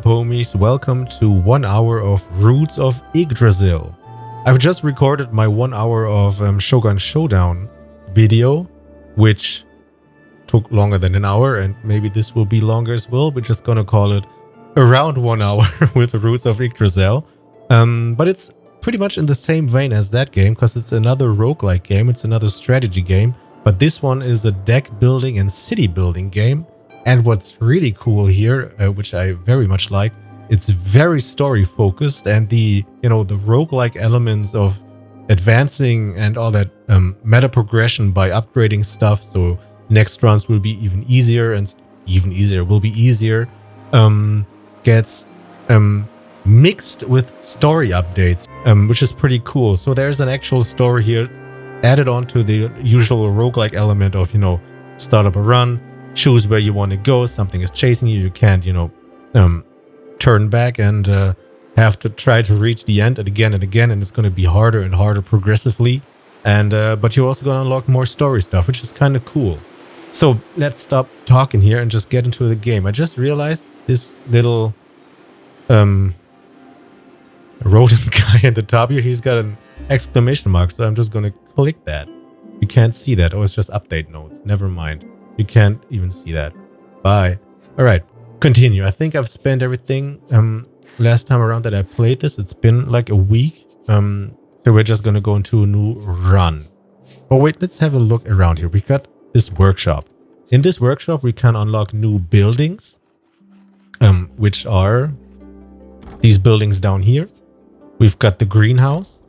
up, homies? Welcome to 1 hour of Roots of Yggdrasil. I've just recorded my 1 hour of Shogun Showdown video, which took longer than an hour, and maybe this will be longer as well. We're just gonna call it around 1 hour with Roots of Yggdrasil. But it's pretty much in the same vein as that game, because it's another roguelike game, it's another strategy game, but this one is a deck building and city building game. And what's really cool here, which I very much like, it's very story focused, and the roguelike elements of advancing and all that meta progression by upgrading stuff. So next runs will be even easier, and even easier will be easier. Gets mixed with story updates, which is pretty cool. So there's an actual story here added on to the usual roguelike element of, start up a run, choose where you want to go, something is chasing you, you can't, turn back and have to try to reach the end and again, and it's going to be harder and harder progressively. And but you're also going to unlock more story stuff, which is kind of cool. So let's stop talking here and just get into the game. I just realized this little rodent guy at the top here, he's got an exclamation mark, so I'm just going to click that. You can't see that. Oh, it's just update notes. Never mind. You can't even see that. Bye. All right, continue. I think I've spent everything last time around that I played this. It's been like a week. So we're just going to go into a new run. But wait, let's have a look around here. We got this workshop. In this workshop, we can unlock new buildings, which are these buildings down here. We've got the greenhouse,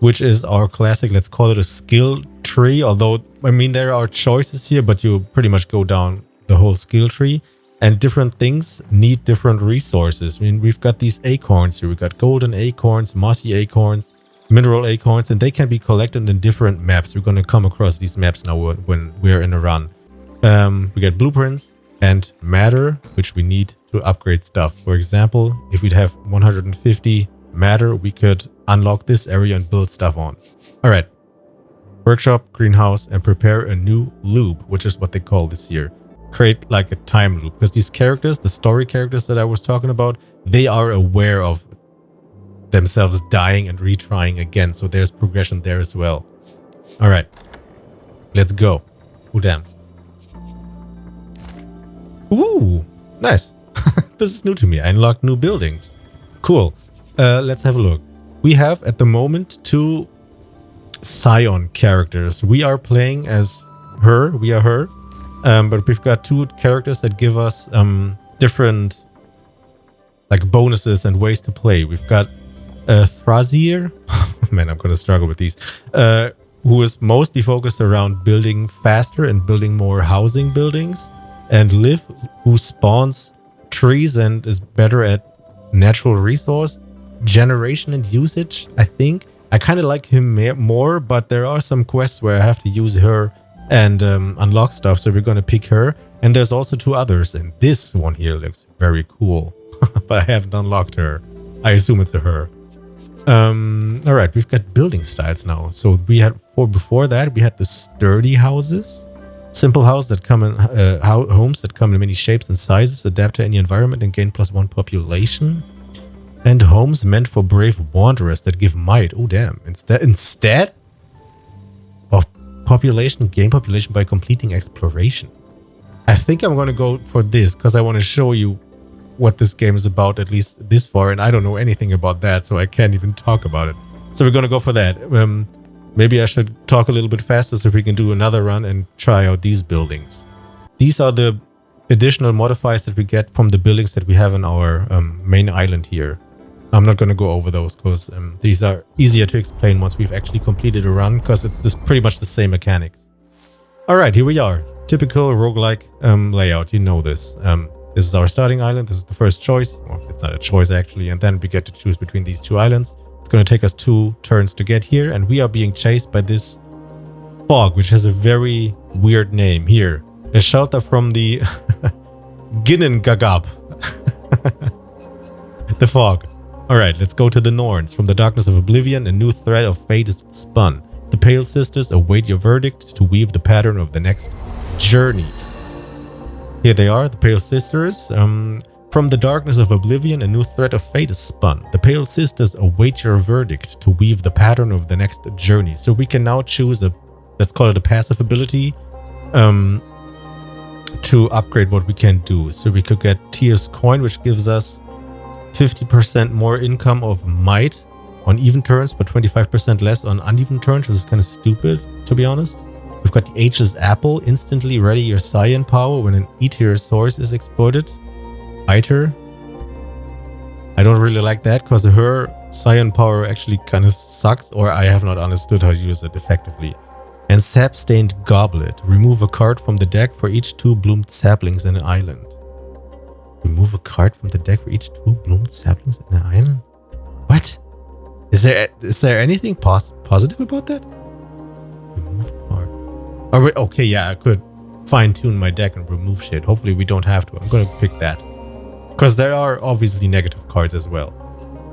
which is our classic, let's call it a skill tree. Although, I mean, there are choices here, but you pretty much go down the whole skill tree. And different things need different resources. I mean, we've got these acorns here. We've got golden acorns, mossy acorns, mineral acorns, and they can be collected in different maps. We're going to come across these maps now when we're in a run. We get blueprints and matter, which we need to upgrade stuff. For example, if we'd have 150 matter, we could unlock this area and build stuff on. All right. Workshop, greenhouse, and prepare a new loop, which is what they call this here. Create like a time loop, because these characters, the story characters that I was talking about, they are aware of themselves dying and retrying again. So there's progression there as well. All right. Let's go. Oh, damn. Ooh, nice. This is new to me. I unlocked new buildings. Cool. Let's have a look. We have at the moment 2 scion characters. We are playing as her. We are her. But we've got 2 characters that give us different like bonuses and ways to play. We've got Thrasir. Man, I'm gonna struggle with these. Who is mostly focused around building faster and building more housing buildings. And Liv, who spawns trees and is better at natural resource generation and usage, I think. I kind of like him more, but there are some quests where I have to use her and unlock stuff, so we're going to pick her. And there's also 2 others, and this one here looks very cool, but I haven't unlocked her. I assume it's a her. All right, we've got building styles now. So we had, before that, we had the sturdy houses. Simple house that come in, homes that come in many shapes and sizes, adapt to any environment and gain +1 population. And homes meant for brave wanderers that give might. Oh, damn. Instead of population, gain population by completing exploration. I think I'm going to go for this because I want to show you what this game is about, at least this far. And I don't know anything about that, so I can't even talk about it. So we're going to go for that. Maybe I should talk a little bit faster so we can do another run and try out these buildings. These are the additional modifiers that we get from the buildings that we have in our main island here. I'm not going to go over those because these are easier to explain once we've actually completed a run, because it's pretty much the same mechanics. All right, here we are. Typical roguelike layout. You know this. This is our starting island. This is the first choice. Well, it's not a choice actually. And then we get to choose between these 2 islands. It's going to take us 2 turns to get here, and we are being chased by this fog, which has a very weird name here. A shelter from the Ginnengagab. The fog. All right, let's go to the Norns. From the darkness of oblivion, a new thread of fate is spun. The Pale Sisters await your verdict to weave the pattern of the next journey. Here they are, the Pale Sisters. From From the darkness of oblivion, a new thread of fate is spun. The Pale Sisters await your verdict to weave the pattern of the next journey. So we can now choose a, let's call it a passive ability, to upgrade what we can do. So we could get Tyr's Coin, which gives us 50% more income of might on even turns, but 25% less on uneven turns, which is kind of stupid, to be honest. We've got the H's Apple, instantly ready your scion power when an E-tier source is exploited. I-tier. I don't really like that, because her scion power actually kind of sucks, or I have not understood how to use it effectively. And Sap-Stained Goblet. Remove a card from the deck for each 2 bloomed saplings in an island. Remove a card from the deck for each 2 bloomed saplings in an island? What? Is there anything positive about that? Remove card. Oh, wait, okay, yeah, I could fine-tune my deck and remove shit. Hopefully we don't have to. I'm gonna pick that. Because there are obviously negative cards as well.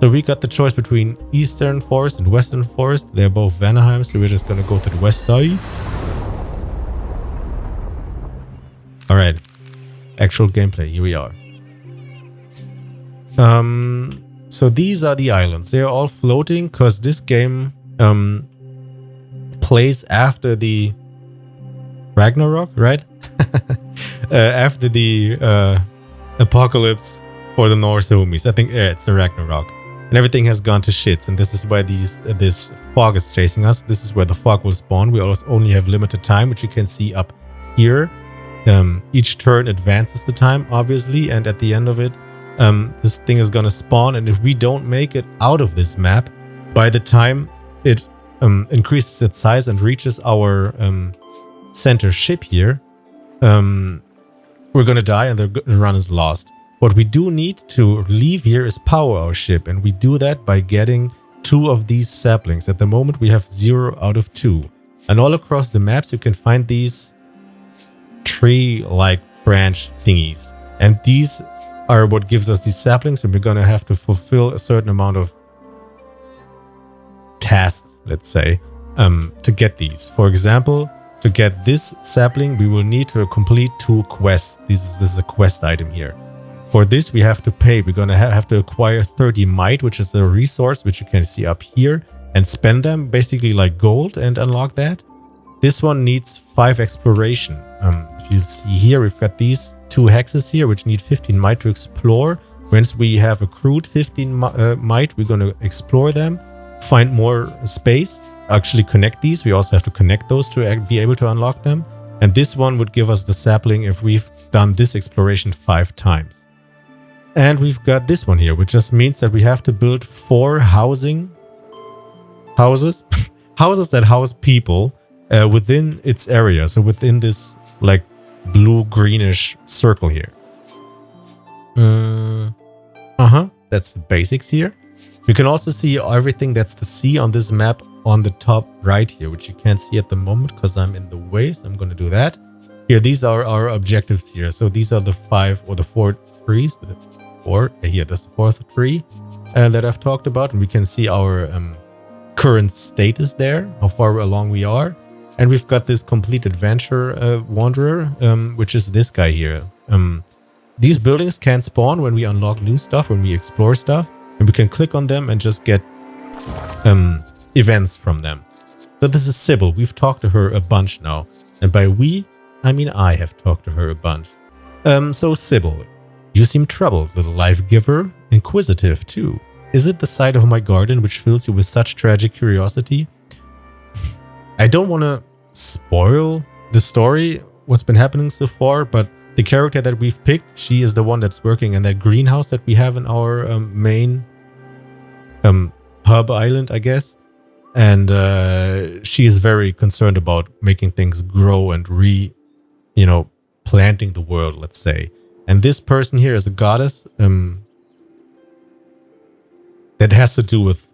So we got the choice between Eastern Forest and Western Forest. They're both Vanaheim, so we're just gonna go to the west side. Alright. Actual gameplay, here we are. So these are the islands. They're all floating because this game plays after the Ragnarök, right? After the apocalypse for the Norse homies. I think it's the Ragnarök. And everything has gone to shits, and this is why this fog is chasing us. This is where the fog will spawn. We also only have limited time, which you can see up here. Each turn advances the time, obviously, and at the end of it, this thing is gonna spawn, and if we don't make it out of this map, by the time it increases its size and reaches our center ship here, we're gonna die and the run is lost. What we do need to leave here is power our ship, and we do that by getting 2 of these saplings. At the moment we have 0 out of 2. And all across the maps you can find these tree-like branch thingies. And these are what gives us these saplings, and we're gonna have to fulfill a certain amount of tasks, let's say, to get these. For example, to get this sapling, we will need to complete 2 quests. This is a quest item here. For this, we have to pay. We're gonna have to acquire 30 might, which is a resource, which you can see up here, and spend them basically like gold and unlock that. This one needs 5 exploration. If you see here, we've got these 2 hexes here, which need 15 might to explore. Once we have accrued 15 might, we're gonna explore them, find more space, actually connect these. We also have to connect those to be able to unlock them. And this one would give us the sapling if we've done this exploration 5 times. And we've got this one here, which just means that we have to build 4 houses houses that house people within its area. So within this like blue-greenish circle here. That's the basics here. You can also see everything that's to see on this map on the top right here, which you can't see at the moment because I'm in the way, so I'm going to do that. Here, these are our objectives here. So these are the 5 or the 4 trees. Here, that's the 4th tree that I've talked about. And we can see our current status there, how far along we are. And we've got this complete adventure wanderer, which is this guy here. These buildings can spawn when we unlock new stuff, when we explore stuff. And we can click on them and just get events from them. So this is Sybil. We've talked to her a bunch now. And by we, I mean I have talked to her a bunch. So Sybil, you seem troubled, little life giver. Inquisitive, too. Is it the sight of my garden which fills you with such tragic curiosity? I don't want to spoil the story, what's been happening so far, but the character that we've picked, she is the one that's working in that greenhouse that we have in our main hub island, I guess. And she is very concerned about making things grow and planting the world, let's say. And this person here is a goddess that has to do with,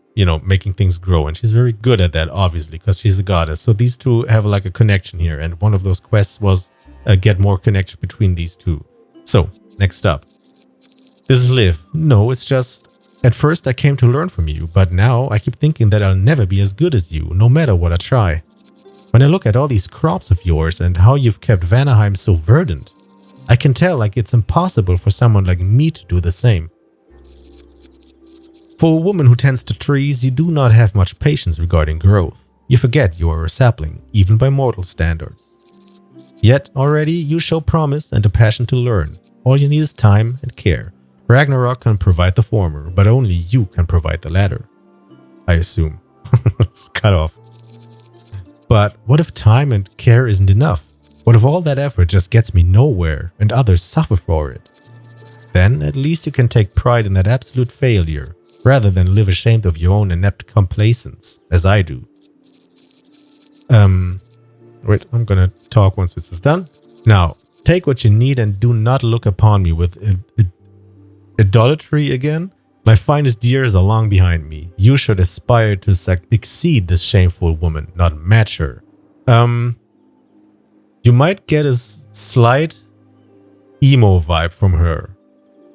making things grow. And she's very good at that, obviously, because she's a goddess. So these two have like a connection here. And one of those quests was get more connection between these two. So, next up. This is Liv. No, it's just, at first I came to learn from you, but now I keep thinking that I'll never be as good as you, no matter what I try. When I look at all these crops of yours and how you've kept Vanaheim so verdant, I can tell like it's impossible for someone like me to do the same. For a woman who tends to trees, you do not have much patience regarding growth. You forget you are a sapling, even by mortal standards. Yet already you show promise and a passion to learn. All you need is time and care. Ragnarök can provide the former, but only you can provide the latter. I assume. It's cut off. But what if time and care isn't enough? What if all that effort just gets me nowhere and others suffer for it? Then at least you can take pride in that absolute failure, rather than live ashamed of your own inept complacence, as I do. Wait, I'm gonna talk once this is done. Now, take what you need and do not look upon me with idolatry again. My finest years are long behind me. You should aspire to exceed this shameful woman, not match her. You might get a slight emo vibe from her.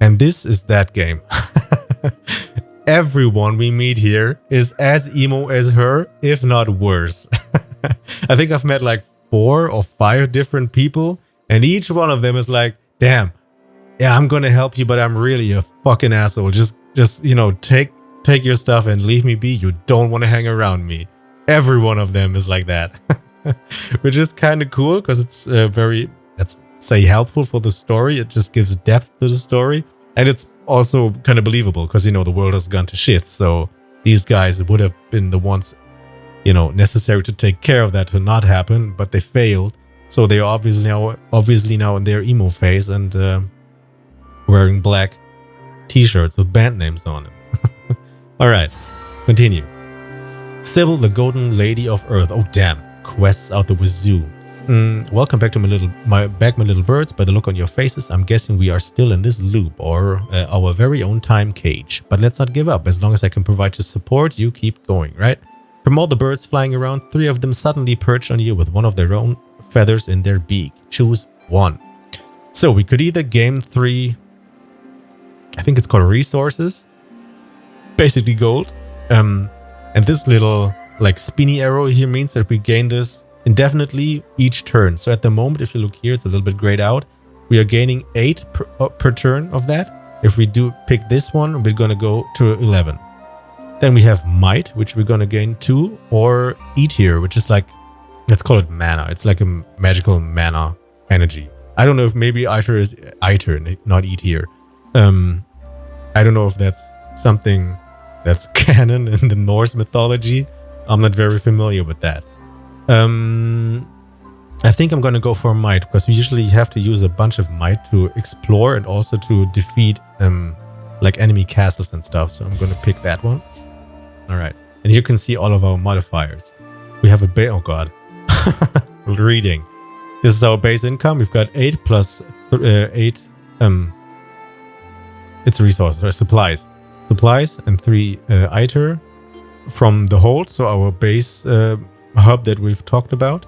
And this is that game. Everyone we meet here is as emo as her, if not worse. I think I've met like 4 or 5 different people, and each one of them is like, damn, yeah, I'm gonna help you, but I'm really a fucking asshole. Just you know, take your stuff and leave me be. You don't want to hang around me. Every one of them is like that. Which is kind of cool, because it's very, let's say, helpful for the story. It just gives depth to the story. And it's also kind of believable, because, you know, the world has gone to shit. So these guys would have been the ones, you know, necessary to take care of that to not happen, but they failed. So they are obviously now in their emo phase and wearing black t-shirts with band names on them. Alright, continue. Sybil, the Golden Lady of Earth. Oh damn, quests out the wazoo. Welcome back to my little birds. By the look on your faces, I'm guessing we are still in this loop, or our very own time cage. But let's not give up. As long as I can provide you support, you keep going, right? From all the birds flying around, 3 of them suddenly perch on you with one of their own feathers in their beak. Choose one. So we could either gain 3, I think it's called resources, basically gold. And this little like spinny arrow here means that we gain this indefinitely each turn. So at the moment, if you look here, it's a little bit grayed out. We are gaining 8 per turn of that. If we do pick this one, we're going to go to 11. Then we have might, which we're going to gain 2, or Etir, which is like, let's call it mana. It's like a magical mana energy. I don't know if maybe Eiter is Eiter, not Etir. I don't know if that's something that's canon in the Norse mythology. I'm not very familiar with that. I think I'm going to go for might, because we usually have to use a bunch of might to explore and also to defeat like enemy castles and stuff. So I'm going to pick that one. All right. And here you can see all of our modifiers. We have a oh god. Reading. This is our base income. We've got 8 plus 8 it's resources or supplies and 3 Eiter from the hold, so our base hub that we've talked about.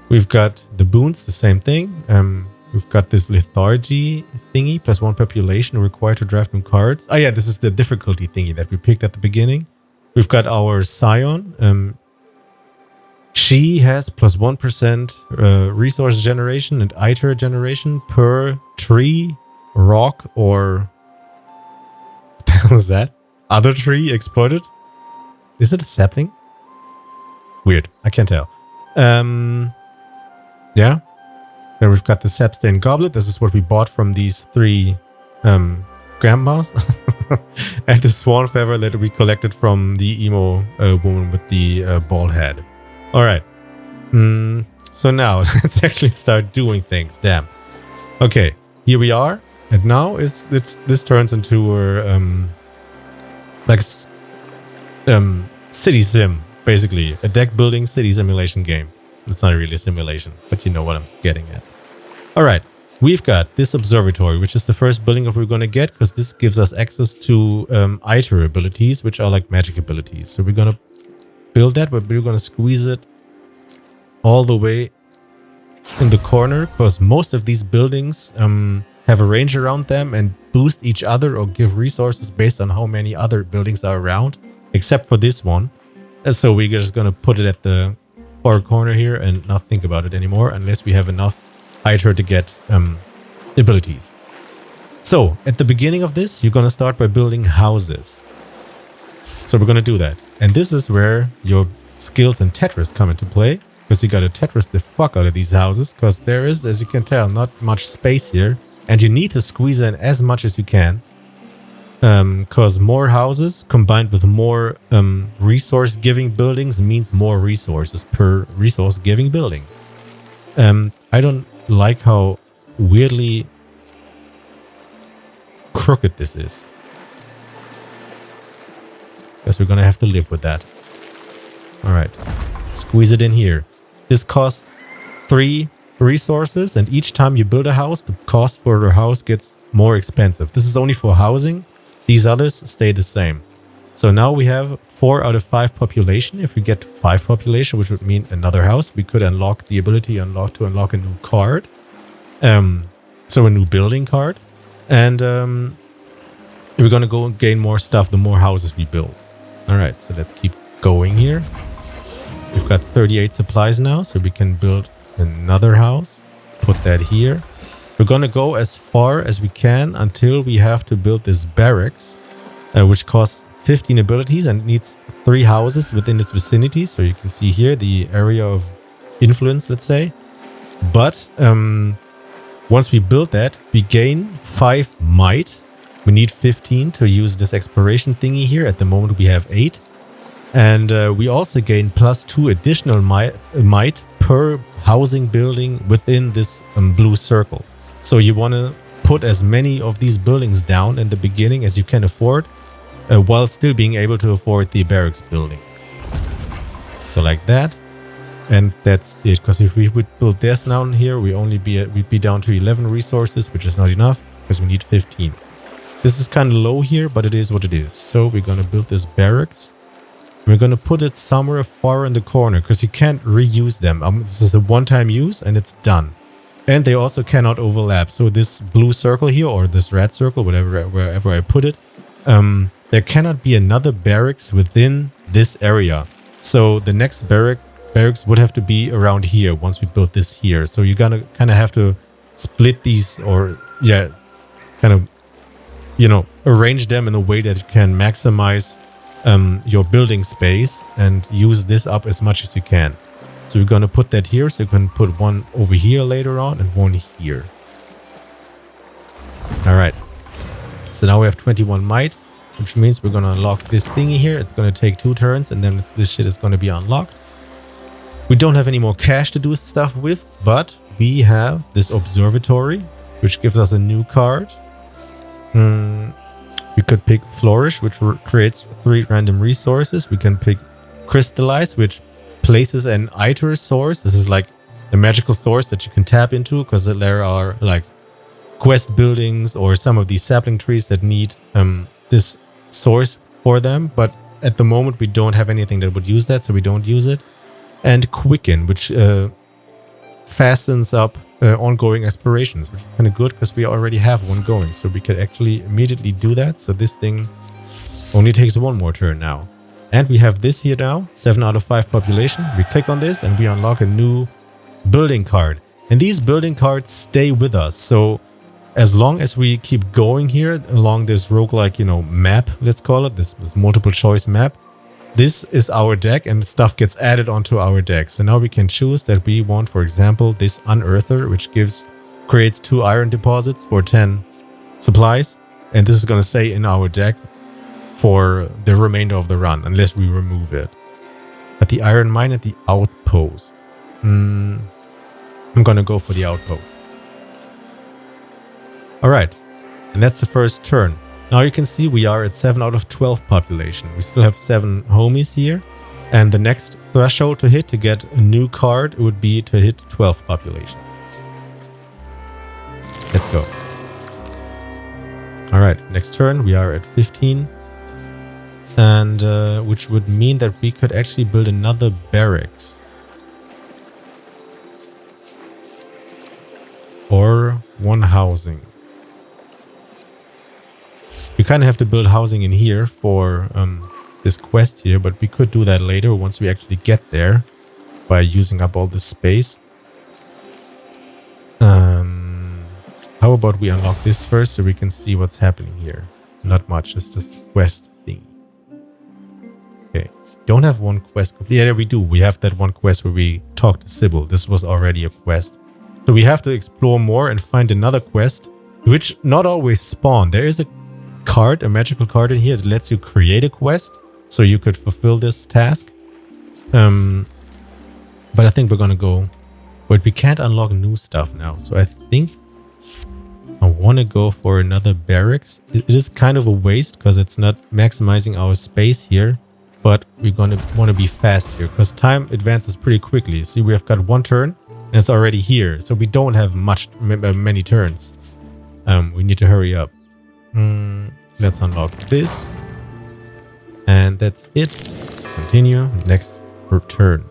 We've got the boons, the same thing. We've got this lethargy thingy, plus 1 population required to draft new cards. Oh yeah, this is the difficulty thingy that we picked at the beginning. We've got our scion. She has plus 1% resource generation and Eiter generation per tree, rock, or what the hell is that? Other tree exploited? Is it a sapling? Weird, I can't tell. Yeah. Then we've got the Sapstain Goblet. This is what we bought from these 3 grandmas. And the Swan Feather that we collected from the emo woman with the bald head. Alright. So now, let's actually start doing things. Damn. Okay, here we are. And now this turns into a like city sim, basically. A deck building city simulation game. It's not really a simulation, but you know what I'm getting at. Alright, we've got this observatory, which is the first building that we're going to get, because this gives us access to Eiter abilities, which are like magic abilities. So we're going to build that, but we're going to squeeze it all the way in the corner, because most of these buildings have a range around them and boost each other or give resources based on how many other buildings are around, except for this one. And so we're just going to put it at the far corner here and not think about it anymore, unless we have enough Eiter to get abilities. So, at the beginning of this, you're going to start by building houses. So we're going to do that. And this is where your skills in Tetris come into play. Because you got to Tetris the fuck out of these houses. Because there is, as you can tell, not much space here. And you need to squeeze in as much as you can. Because more houses combined with more resource-giving buildings means more resources per resource-giving building. I don't like how weirdly crooked this is. Guess we're gonna have to live with that. Alright. Squeeze it in here. This costs 3 resources, and each time you build a house, the cost for the house gets more expensive. This is only for housing. These others stay the same. So now we have 4 out of 5 population. If we get to 5 population, which would mean another house, we could unlock the ability to unlock a new card. So a new building card. And we're gonna go and gain more stuff the more houses we build. Alright, so let's keep going here. We've got 38 supplies now, so we can build another house. Put that here. We're gonna go as far as we can until we have to build this barracks, which costs 15 abilities and needs 3 houses within its vicinity. So you can see here the area of influence, let's say. But once we build that, we gain 5 might. We need 15 to use this exploration thingy here. At the moment we have 8. And we also gain +2 additional might per housing building within this blue circle. So you want to put as many of these buildings down in the beginning as you can afford, while still being able to afford the barracks building. So like that. And that's it, because if we would build this down here, we'd be down to 11 resources, which is not enough, because we need 15. This is kind of low here, but it is what it is. So we're going to build this barracks. We're going to put it somewhere far in the corner, because you can't reuse them. This is a one-time use, and it's done. And they also cannot overlap. So this blue circle here, or this red circle, wherever I put it, there cannot be another barracks within this area. So the next barracks would have to be around here once we build this here. So you're gonna kind of have to split these, or yeah, kind of, you know, arrange them in a way that you can maximize your building space and use this up as much as you can. So we're gonna put that here, so you can put one over here later on and one here. Alright. So now we have 21 might, which means we're gonna unlock this thingy here. It's gonna take 2 turns, and then this shit is gonna be unlocked. We don't have any more cash to do stuff with, but we have this observatory, which gives us a new card. We could pick Flourish, which creates 3 random resources. We can pick Crystallize, which places an Iter source. This is like a magical source that you can tap into, because there are like quest buildings or some of these sapling trees that need this source for them. But at the moment, we don't have anything that would use that, so we don't use it. And Quicken, which fastens up ongoing explorations, which is kind of good because we already have one going, so we could actually immediately do that. So this thing only takes 1 more turn now. And we have this here now, 7 out of 5 population. We click on this and we unlock a new building card. And these building cards stay with us. So as long as we keep going here along this roguelike, you know, map, let's call it, this multiple choice map, this is our deck and stuff gets added onto our deck. So now we can choose that we want, for example, this Unearther, which creates 2 iron deposits for 10 supplies. And this is going to stay in our deck for the remainder of the run, unless we remove it. At the iron mine at the outpost. I'm going to go for the outpost. Alright, and that's the first turn. Now you can see we are at 7 out of 12 population. We still have 7 homies here. And the next threshold to hit to get a new card would be to hit 12 population. Let's go. Alright, next turn we are at 15. And which would mean that we could actually build another barracks. Or 1 housing. We kind of have to build housing in here for this quest here, but we could do that later once we actually get there by using up all this space. How about we unlock this first so we can see what's happening here? Not much, it's just a quest thing. Okay, don't have one quest complete. Yeah, we do. We have that one quest where we talk to Sybil. This was already a quest. So we have to explore more and find another quest, which not always spawn. There is a card, a magical card in here that lets you create a quest so you could fulfill this task. But I think we're gonna go... But we can't unlock new stuff now, so I think I want to go for another barracks. It is kind of a waste because it's not maximizing our space here, but we're gonna want to be fast here because time advances pretty quickly. See, we have got one turn and it's already here, so we don't have many turns. We need to hurry up. Let's unlock this, and that's it. Continue next turn.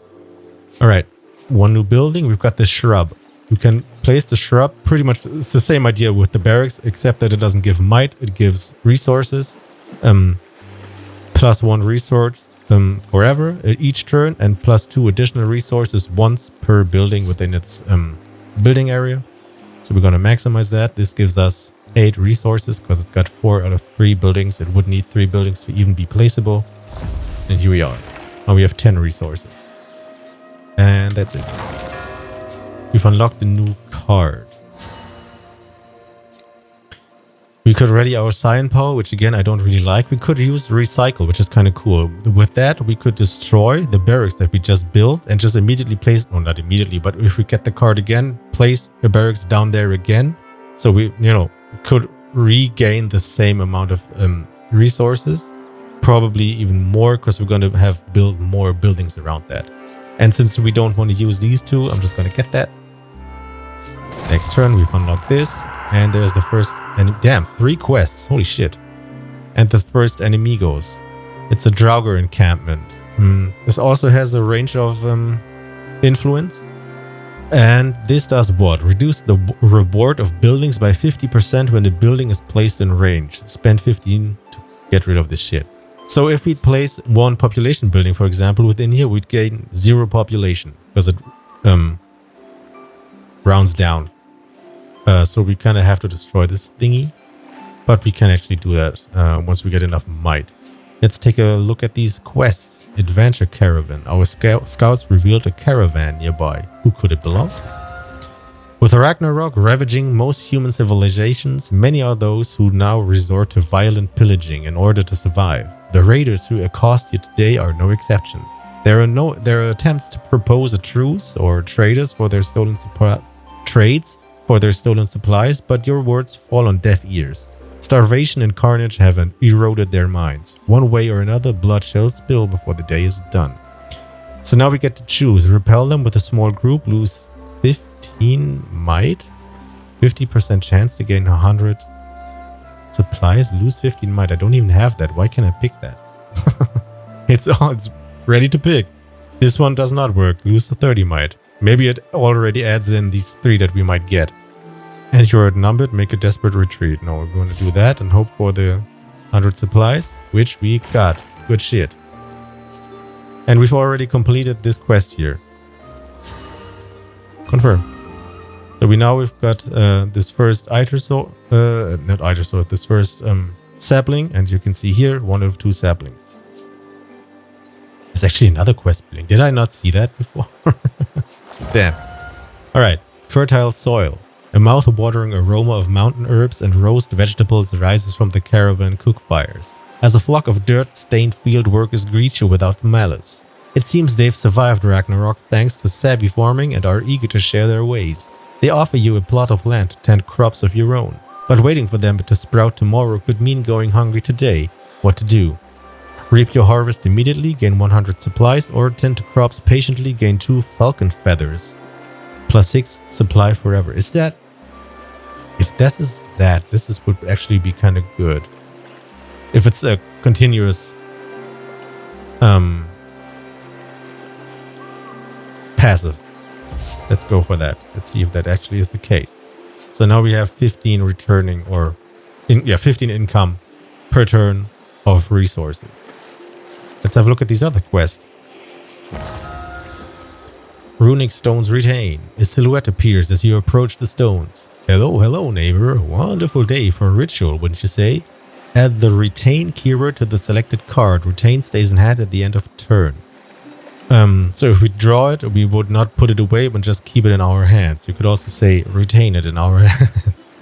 All right. One new building. We've got this shrub. We can place the shrub. Pretty much it's the same idea with the barracks, except that it doesn't give might. It gives resources. Plus 1 resource forever at each turn, and plus 2 additional resources once per building within its building area. So we're going to maximize that. This gives us 8 resources because it's got 4 out of 3 buildings. It would need 3 buildings to even be placeable. And here we are. Now we have 10 resources. And that's it. We've unlocked a new card. We could ready our scion power, which again I don't really like. We could use recycle, which is kind of cool. With that, we could destroy the barracks that we just built and just immediately place... No, not immediately, but if we get the card again, place the barracks down there again. So we, could regain the same amount of resources. Probably even more, because we're going to have built more buildings around that. And since we don't want to use these two, I'm just going to get that. Next turn, we've unlocked this. And there's the first... And damn, 3 quests. Holy shit. And the first enemigos. It's a Draugr encampment. This also has a range of influence. And this does what? Reduce the reward of buildings by 50% when the building is placed in range. Spend 15 to get rid of this shit. So if we place 1 population building, for example, within here, we'd gain 0 population because it rounds down. So we kind of have to destroy this thingy, but we can actually do that once we get enough might. Let's take a look at these quests. Adventure Caravan. Our scouts revealed a caravan nearby. Who could it belong to? With Ragnarök ravaging most human civilizations, many are those who now resort to violent pillaging in order to survive. The raiders who accost you today are no exception. There are attempts to propose a truce or traders for their stolen trades for their stolen supplies, but your words fall on deaf ears. Starvation and carnage have eroded their minds. One way or another, blood shall spill before the day is done. So now we get to choose. Repel them with a small group, lose 15 might, 50% chance to gain 100 supplies, lose 15 might. I don't even have that. Why can't I pick that? It's ready to pick. This one does not work. Lose 30 might. Maybe it already adds in these 3 that we might get. And you're outnumbered, make a desperate retreat. No, we're going to do that and hope for the 100 supplies, which we got. Good shit. And we've already completed this quest here. Confirm. So we've got this first this first sapling, and you can see here 1 of 2 saplings. There's actually another quest building. Did I not see that before? Damn. Alright. Fertile soil. A mouth-watering aroma of mountain herbs and roast vegetables rises from the caravan cook fires, as a flock of dirt-stained field workers greet you without malice. It seems they've survived Ragnarök thanks to savvy farming and are eager to share their ways. They offer you a plot of land to tend crops of your own, but waiting for them to sprout tomorrow could mean going hungry today. What to do? Reap your harvest immediately, gain 100 supplies, or tend to crops patiently, gain 2 falcon feathers. Plus 6 supply forever. Is that... If this is that, this would actually be kind of good. If it's a continuous passive. Let's go for that. Let's see if that actually is the case. So now we have 15 returning 15 income per turn of resources. Let's have a look at these other quests. Runic stones retain. A silhouette appears as you approach the stones. Hello, hello, neighbor. Wonderful day for a ritual, wouldn't you say? Add the retain keyword to the selected card. Retain stays in hand at the end of turn. So if we draw it, we would not put it away, but just keep it in our hands. You could also say retain it in our hands.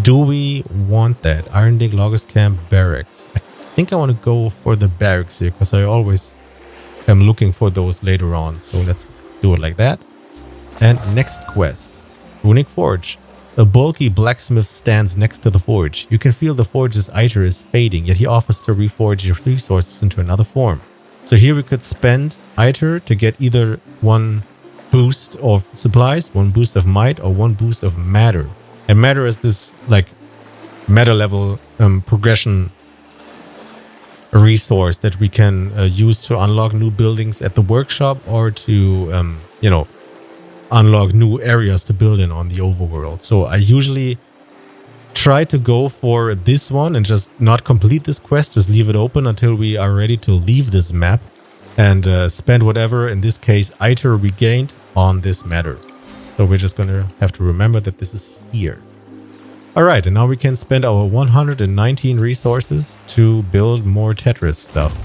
Do we want that? Iron Dig, Loggers Camp, Barracks. I think I want to go for the barracks here, because I always am looking for those later on. So let's do it like that. And next quest. Runic Forge. A bulky blacksmith stands next to the forge. You can feel the forge's iter is fading, yet he offers to reforge your resources into another form. So here we could spend iter to get either one boost of supplies, one boost of might, or one boost of matter. And matter is this like matter level progression resource that we can use to unlock new buildings at the workshop, or to unlock new areas to build in on the overworld. So I usually try to go for this one and just not complete this quest, just leave it open until we are ready to leave this map and spend whatever, in this case, iter we gained on this matter. So we're just gonna have to remember that this is here. Alright, and now we can spend our 119 resources to build more Tetris stuff.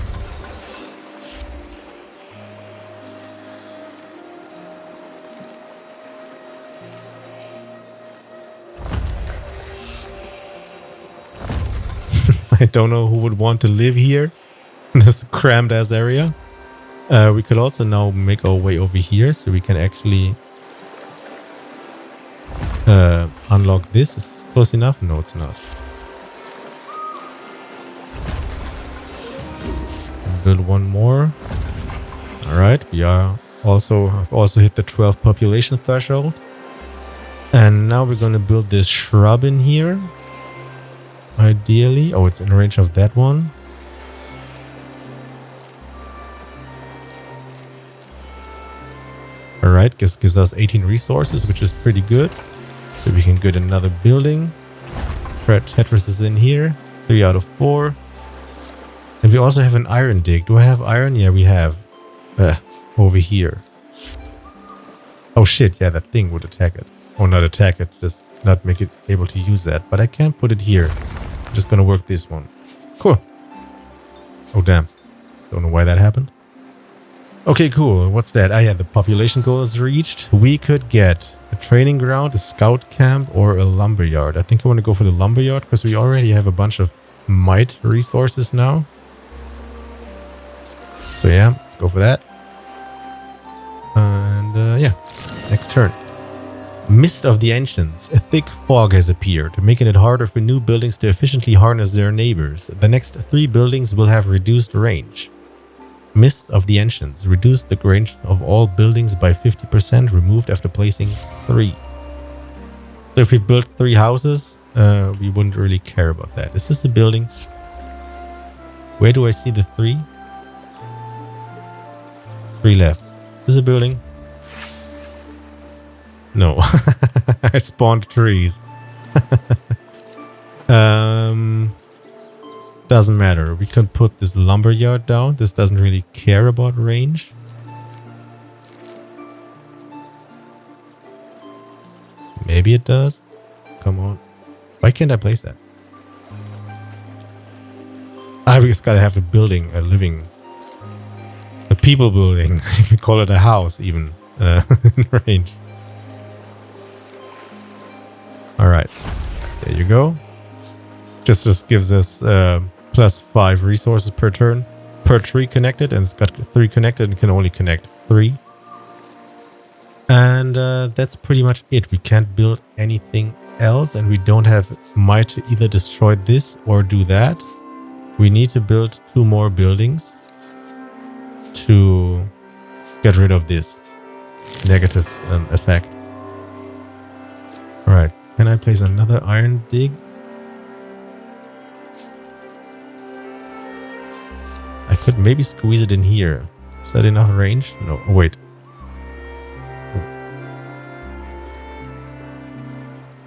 I don't know who would want to live here in this crammed ass area. We could also now make our way over here, so we can actually unlock this. Is it close enough? No, it's not. Build one more. Alright, we are have also hit the 12 population threshold. And now we're gonna build this shrub in here. Ideally. Oh, it's in range of that one. Alright, this gives us 18 resources, which is pretty good. So we can get another building. Tetris is in here. 3 out of 4. And we also have an iron dig. Do I have iron? Yeah, we have. Over here. Oh shit, yeah, that thing would attack it. Or not attack it, just not make it able to use that. But I can't put it here. I'm just gonna work this one. Cool. Oh damn. Don't know why that happened. Okay, cool. What's that? Ah yeah, the population goal is reached. We could get a training ground, a scout camp, or a lumberyard. I think I want to go for the lumberyard because we already have a bunch of might resources now. So yeah, let's go for that. And yeah, next turn. Mist of the Ancients. A thick fog has appeared, making it harder for new buildings to efficiently harness their neighbors. The next 3 buildings will have reduced range. Mist of the Ancients. Reduce the range of all buildings by 50%, removed after placing 3. So if we build 3 houses, we wouldn't really care about that. Is this a building? Where do I see the 3? 3 left. Is this a building? No. I spawned trees. Doesn't matter. We can put this lumberyard down. This doesn't really care about range. Maybe it does. Come on. Why can't I place that? We just gotta have a building, a people building. You can call it a house even in range. Alright. There you go. Just gives us plus 5 resources per turn, per tree connected, and it's got 3 connected and can only connect 3. And that's pretty much it. We can't build anything else, and we don't have might to either destroy this or do that. We need to build 2 more buildings to get rid of this negative effect. Alright, can I place another iron dig? I could maybe squeeze it in here. Is that enough range? No, oh, wait.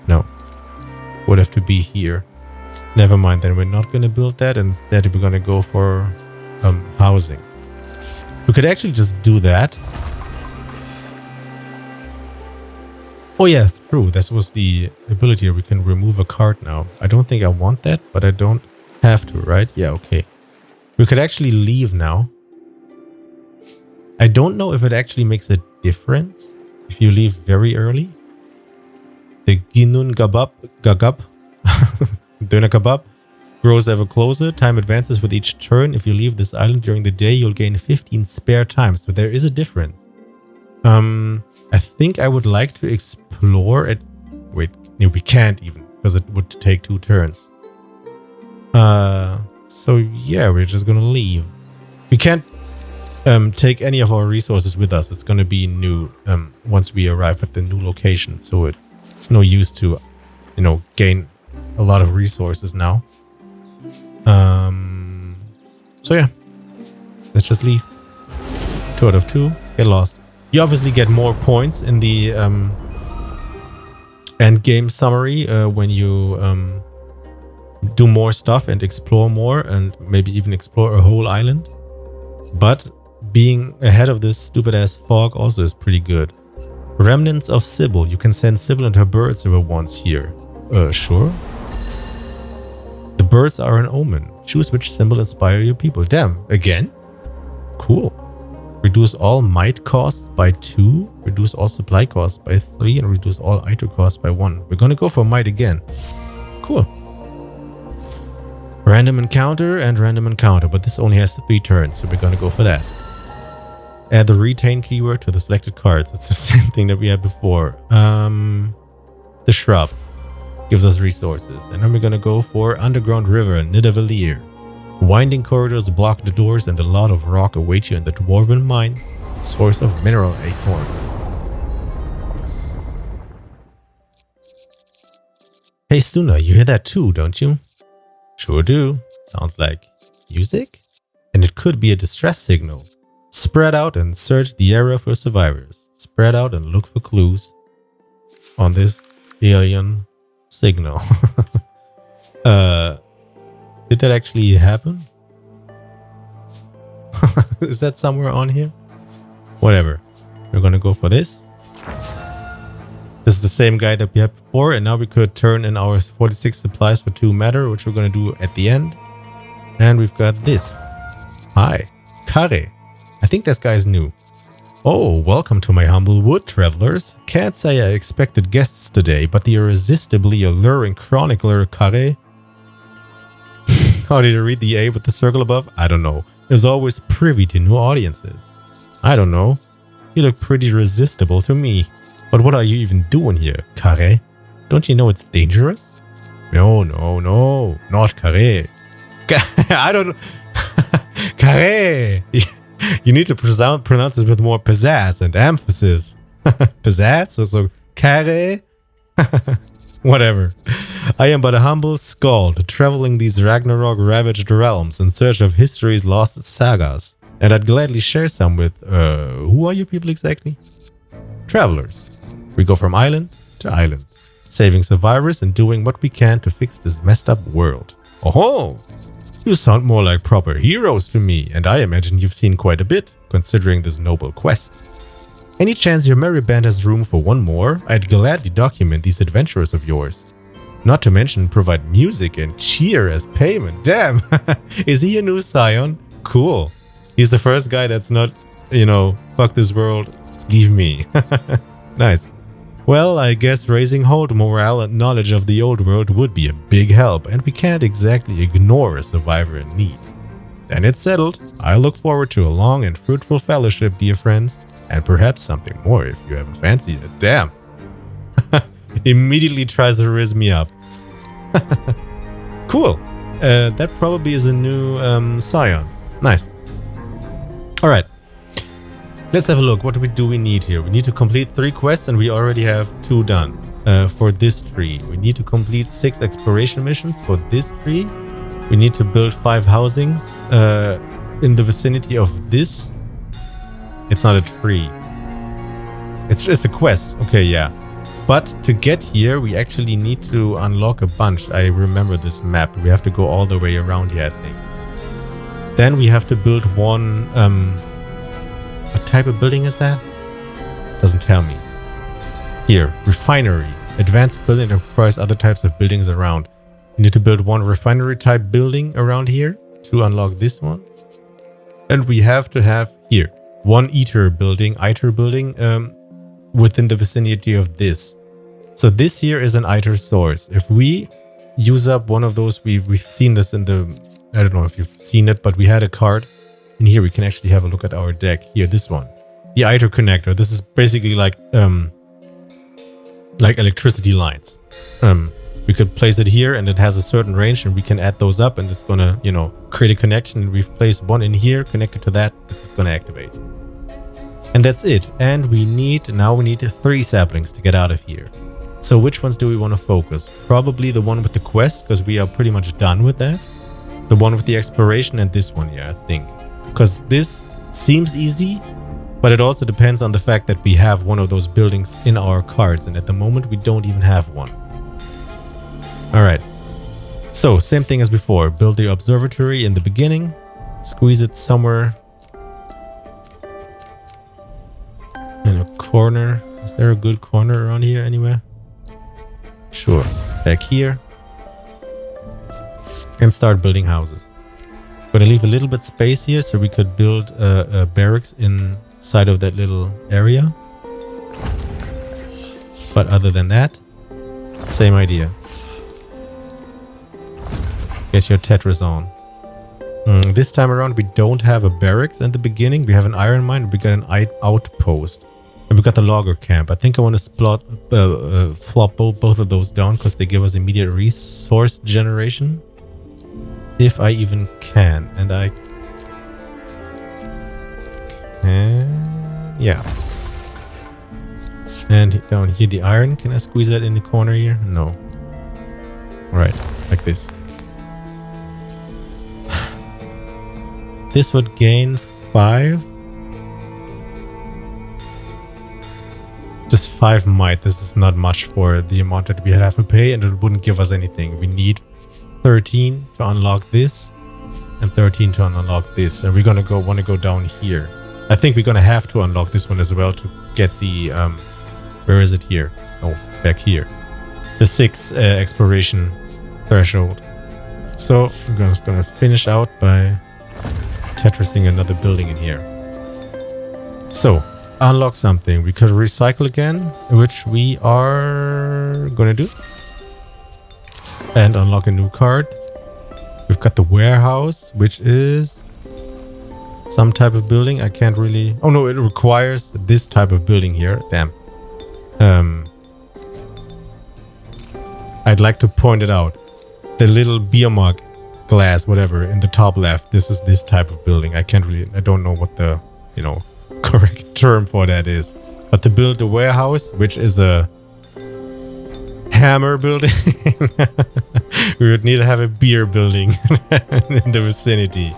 No. Would have to be here. Never mind, then we're not going to build that. Instead, we're going to go for housing. We could actually just do that. Oh yeah, true. This was the ability we can remove a card now. I don't think I want that, but I don't have to, right? Yeah, okay. We could actually leave now. I don't know if it actually makes a difference if you leave very early. The Ginun Gagab Döner Kebab grows ever closer. Time advances with each turn. If you leave this island during the day, you'll gain 15 spare times. So there is a difference. I think I would like to explore it. Wait, no, we can't even, because it would take 2 turns. So yeah, we're just gonna leave. We can't take any of our resources with us. It's gonna be new once we arrive at the new location. So it's no use to, you know, gain a lot of resources now. So yeah, let's just leave. 2 out of 2. Get lost. You obviously get more points in the end game summary when you do more stuff and explore more, and maybe even explore a whole island. But being ahead of this stupid ass fog also is pretty good. Remnants of Sybil. You can send Sybil and her birds who were once here. Sure. The birds are an omen. Choose which symbol inspire your people. Damn, again? Cool. Reduce all might costs by 2, reduce all supply costs by 3, and reduce all item costs by 1. We're gonna go for might again. Cool. Random encounter, but this only has 3 turns, so we're gonna go for that. Add the retain keyword to the selected cards. It's the same thing that we had before. The shrub gives us resources, and then we're gonna go for underground river, Nidavellir. Winding corridors block the doors, and a lot of rock await you in the dwarven mines, source of mineral acorns. Hey Suna, you hear that too, don't you? Sure do. Sounds like music? And it could be a distress signal. Spread out and search the area for survivors. Spread out and look for clues on this alien signal. Did that actually happen? Is that somewhere on here? Whatever. We're gonna go for this. This is the same guy that we had before, and now we could turn in our 46 supplies for 2 matter, which we're gonna do at the end. And we've got this. Hi, Kare. I think this guy's new. Oh, welcome to my humble wood, travelers. Can't say I expected guests today, but the irresistibly alluring chronicler Kare. How did you read the A with the circle above? I don't know. Is always privy to new audiences. I don't know. You look pretty resistible to me. But what are you even doing here, Kare? Don't you know it's dangerous? No, not Kare. I don't know. Kare! You need to pronounce it with more pizzazz and emphasis. Pizzazz? So Kare? Whatever. I am but a humble skald, traveling these Ragnarök ravaged realms in search of history's lost sagas. And I'd gladly share some with, who are you people exactly? Travelers. We go from island to island, saving survivors and doing what we can to fix this messed up world. Oh, you sound more like proper heroes to me, and I imagine you've seen quite a bit, considering this noble quest. Any chance your merry band has room for one more? I'd gladly document these adventures of yours. Not to mention provide music and cheer as payment. Damn! Is he a new scion? Cool. He's the first guy that's not, you know, fuck this world, leave me. Nice. Well, I guess raising hold morale and knowledge of the old world would be a big help, and we can't exactly ignore a survivor in need. Then it's settled. I look forward to a long and fruitful fellowship, dear friends, and perhaps something more if you ever fancy it. Damn. Immediately tries to raise me up. Cool. That probably is a new scion. Nice. Alright. Let's have a look. What do we need here? We need to complete 3 quests, and we already have 2 done for this tree. We need to complete 6 exploration missions for this tree. We need to build 5 housings in the vicinity of this. It's not a tree. It's a quest. Okay, yeah. But to get here, we actually need to unlock a bunch. I remember this map. We have to go all the way around here, I think. Then we have to build one... what type of building is that? Doesn't tell me. Here, refinery. Advanced building that requires other types of buildings around. You need to build one refinery type building around here to unlock this one. And we have to have here one ITER building within the vicinity of this. So this here is an ITER source. If we use up one of those, we've seen this in the, I don't know if you've seen it, but we had a card. And here we can actually have a look at our deck. Here, this one. The ITER connector. This is basically like electricity lines. We could place it here and it has a certain range and we can add those up and it's gonna, you know, create a connection. And we've placed one in here connected to that. This is gonna activate. And that's it. And we need 3 saplings to get out of here. So which ones do we want to focus? Probably the one with the quest, because we are pretty much done with that. The one with the exploration and this one, yeah, I think. Because this seems easy, but it also depends on the fact that we have one of those buildings in our cards. And at the moment, we don't even have one. All right. So same thing as before. Build the observatory in the beginning. Squeeze it somewhere in a corner. Is there a good corner around here anywhere? Sure. Back here. And start building houses. Gonna leave a little bit space here so we could build a barracks inside of that little area. But other than that, same idea. Get your Tetris on. This time around we don't have a barracks in the beginning. We have an iron mine. We got an outpost. And we got the logger camp. I think I want to flop both of those down because they give us immediate resource generation. If I even can. And I can. Yeah. And down here the iron. Can I squeeze that in the corner here? No. Alright. Like this. This would gain 5. Just 5 might. This is not much for the amount that we have to pay and it wouldn't give us anything. We need 13 to unlock this and 13 to unlock this. And we're going to want to go down here. I think we're going to have to unlock this one as well to get the, where is it here? Oh, back here. The 6 exploration threshold. So I'm just going to finish out by Tetrising another building in here. So unlock something. We could recycle again, which we are gonna do. And unlock a new card. We've got the warehouse, which is some type of building. I can't really... Oh no, it requires this type of building here. Damn. I'd like to point it out. The little beer mug glass, whatever, in the top left. This is this type of building. I don't know what the, you know, correct term for that is. But to build the warehouse, which is a hammer building, we would need to have a beer building in the vicinity.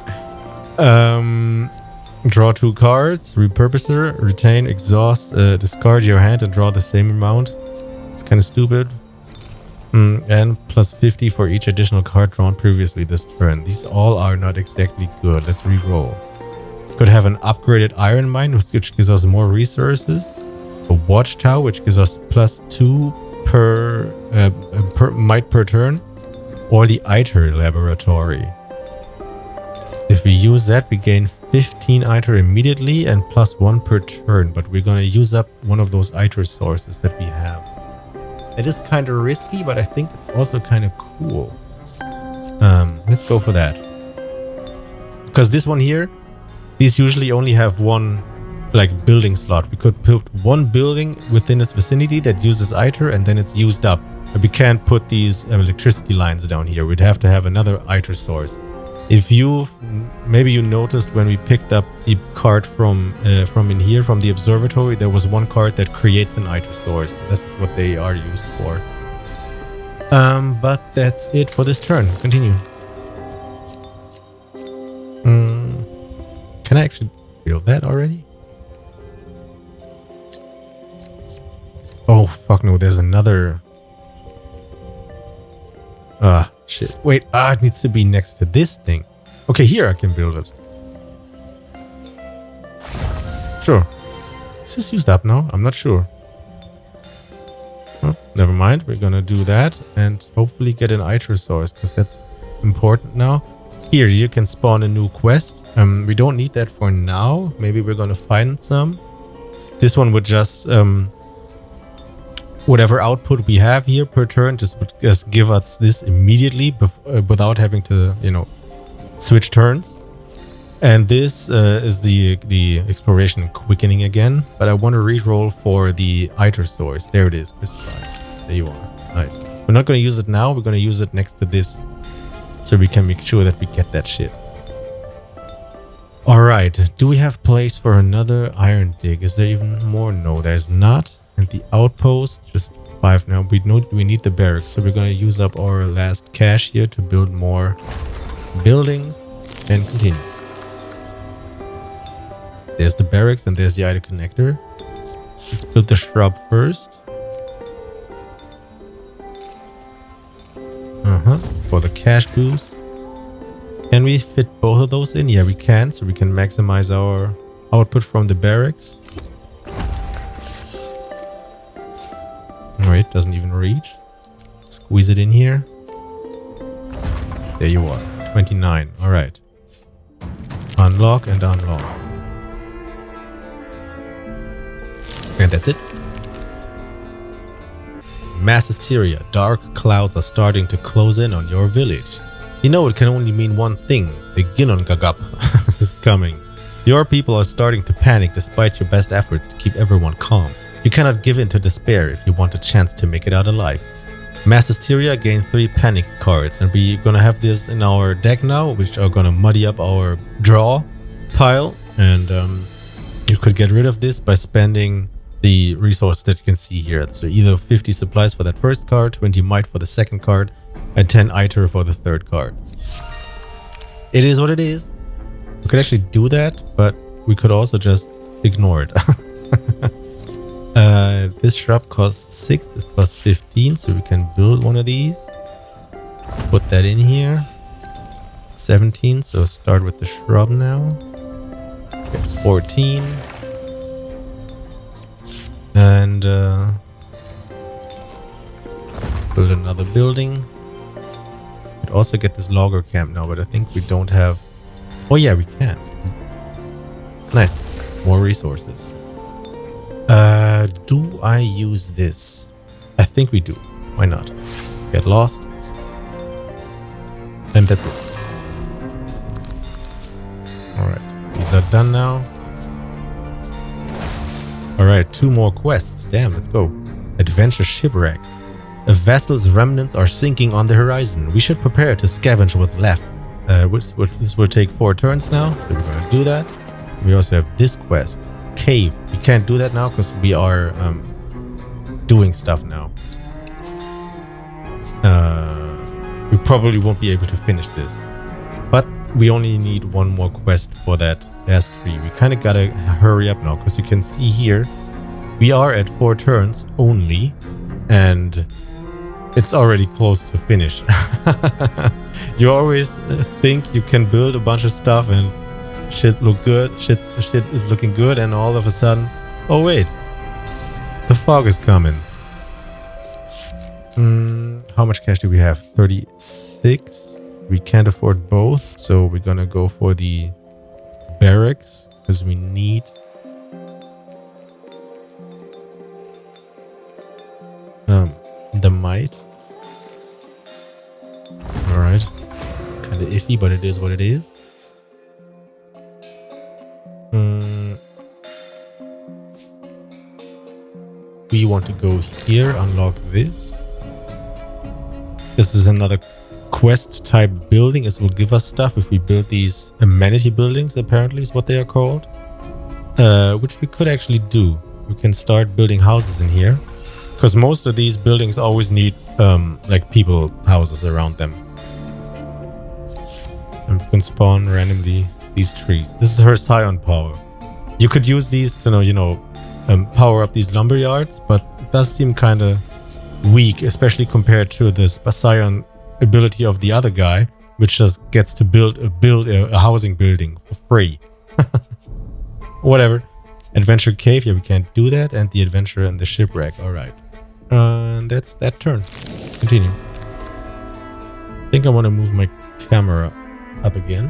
Draw 2 cards, repurposer, retain, exhaust, discard your hand and draw the same amount. It's kind of stupid. And plus 50 for each additional card drawn previously this turn. These all are not exactly good. Let's re-roll. Could have an upgraded iron mine, which gives us more resources. A watchtower, which gives us plus 2 per might per turn. Or the ITER laboratory. If we use that, we gain 15 ITER immediately and plus 1 per turn. But we're going to use up one of those ITER sources that we have. It is kind of risky, but I think it's also kind of cool. Let's go for that. Because this one here, these usually only have one like building slot. We could put one building within its vicinity that uses ITER and then it's used up. But we can't put these electricity lines down here. We'd have to have another ITER source. If maybe you noticed when we picked up the card from in here, from the observatory, there was one card that creates an ITER source. This is what they are used for. But that's it for this turn. Continue. Can I actually build that already? Oh, fuck no, there's another... shit. Wait, it needs to be next to this thing. Okay, here I can build it. Sure. Is this used up now? I'm not sure. Never mind. We're gonna do that and hopefully get an Iter source because that's important now. Here, you can spawn a new quest. We don't need that for now. Maybe we're gonna find some. This one would just whatever output we have here per turn just give us this immediately without having to, you know, switch turns. And this is the exploration quickening again, but I want to reroll for the Iter source. There it is, crystallized. There you are. Nice. We're not going to use it now. We're going to use it next to this, so we can make sure that we get that shit. All right. Do we have place for another iron dig? Is there even more? No, there's not. And the outpost, just 5 now. We need the barracks, so we're going to use up our last cash here to build more buildings and continue. There's the barracks and there's the Iter connector. Let's build the shrub first. For the cash boost. Can we fit both of those in? Yeah, we can. So we can maximize our output from the barracks. Alright, doesn't even reach. Squeeze it in here. There you are. 29. Alright. Unlock and unlock. And that's it. Mass hysteria. Dark clouds are starting to close in on your village. You know it can only mean one thing. The Ginnungagap is coming. Your people are starting to panic despite your best efforts to keep everyone calm. You cannot give in to despair if you want a chance to make it out alive. Mass hysteria gain 3 panic cards, and we're gonna have this in our deck now, which are gonna muddy up our draw pile. And you could get rid of this by spending the resource that you can see here. So either 50 supplies for that first card, 20 might for the second card, and 10 Iter for the third card. It is what it is. We could actually do that, but we could also just ignore it. This shrub costs 6, this costs 15, so we can build one of these. Put that in here. 17, so start with the shrub now. Get 14. And build another building. Could also get this logger camp now, but I think we don't have... Oh yeah, we can. Nice. More resources. Do I use this? I think we do. Why not? Get lost. And that's it. Alright. These are done now. Alright, 2 more quests. Damn, let's go. Adventure Shipwreck. A vessel's remnants are sinking on the horizon. We should prepare to scavenge what's left. This will take 4 turns now, so we're gonna do that. We also have this quest. Cave. We can't do that now because we are doing stuff now. We probably won't be able to finish this. But we only need 1 more quest for that last tree. We kind of gotta hurry up now because you can see here we are at 4 turns only and it's already close to finish. You always think you can build a bunch of stuff and shit look good, shit is looking good, and all of a sudden, oh wait, the fog is coming. How much cash do we have? 36. We can't afford both, so we're gonna go for the barracks because we need the might. All right, kind of iffy, but it is what it is. We want to go here, unlock this. This is another quest type building. This will give us stuff if we build these amenity buildings, apparently is what they are called. Which we could actually do. We can start building houses in here. Because most of these buildings always need like people houses around them. And we can spawn randomly these trees. This is her scion power. You could use these to power up these lumber yards, but it does seem kind of weak, especially compared to this scion ability of the other guy, which just gets to build a housing building for free. Whatever. Adventure cave, yeah, we can't do that, and the adventure and the shipwreck. All right. And that's that turn. Continue. I think I want to move my camera up again,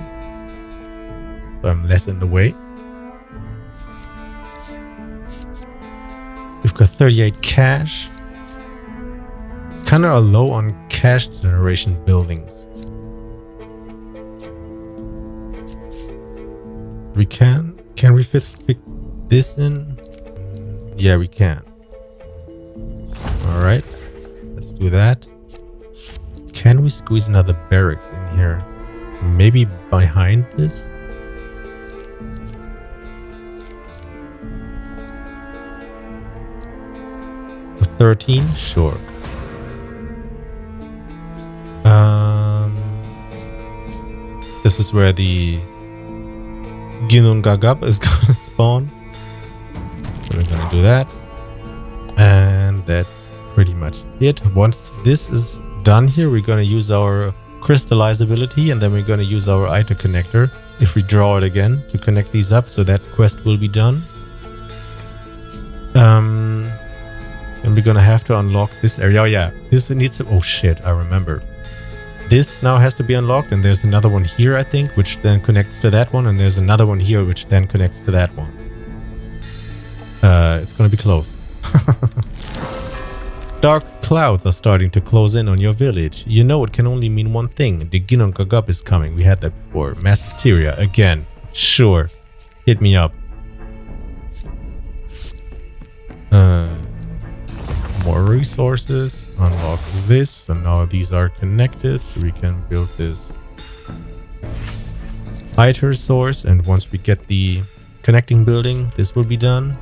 so I'm less in the way. We've got 38 cash. Kinda are low on cash generation buildings. We can we fit this in? Yeah, we can. Alright, let's do that. Can we squeeze another barracks in here? Maybe behind this? A 13? Sure. This is where the Ginnungagap is gonna spawn. So we're gonna do that. And that's pretty much it. Once this is done here, we're gonna use our crystallize ability, and then we're gonna use our ITER connector, if we draw it again, to connect these up, so that quest will be done. And we're gonna have to unlock this area. Oh yeah, this needs to... Oh shit, I remember. This now has to be unlocked, and there's another one here, I think, which then connects to that one, and there's another one here, which then connects to that one. It's gonna be close. Dark clouds are starting to close in on your village. You know it can only mean one thing. The Ginnungagap is coming. We had that before. Mass hysteria. Again. Sure. Hit me up. More resources. Unlock this. So now these are connected. So we can build this ITER source. And once we get the connecting building, this will be done.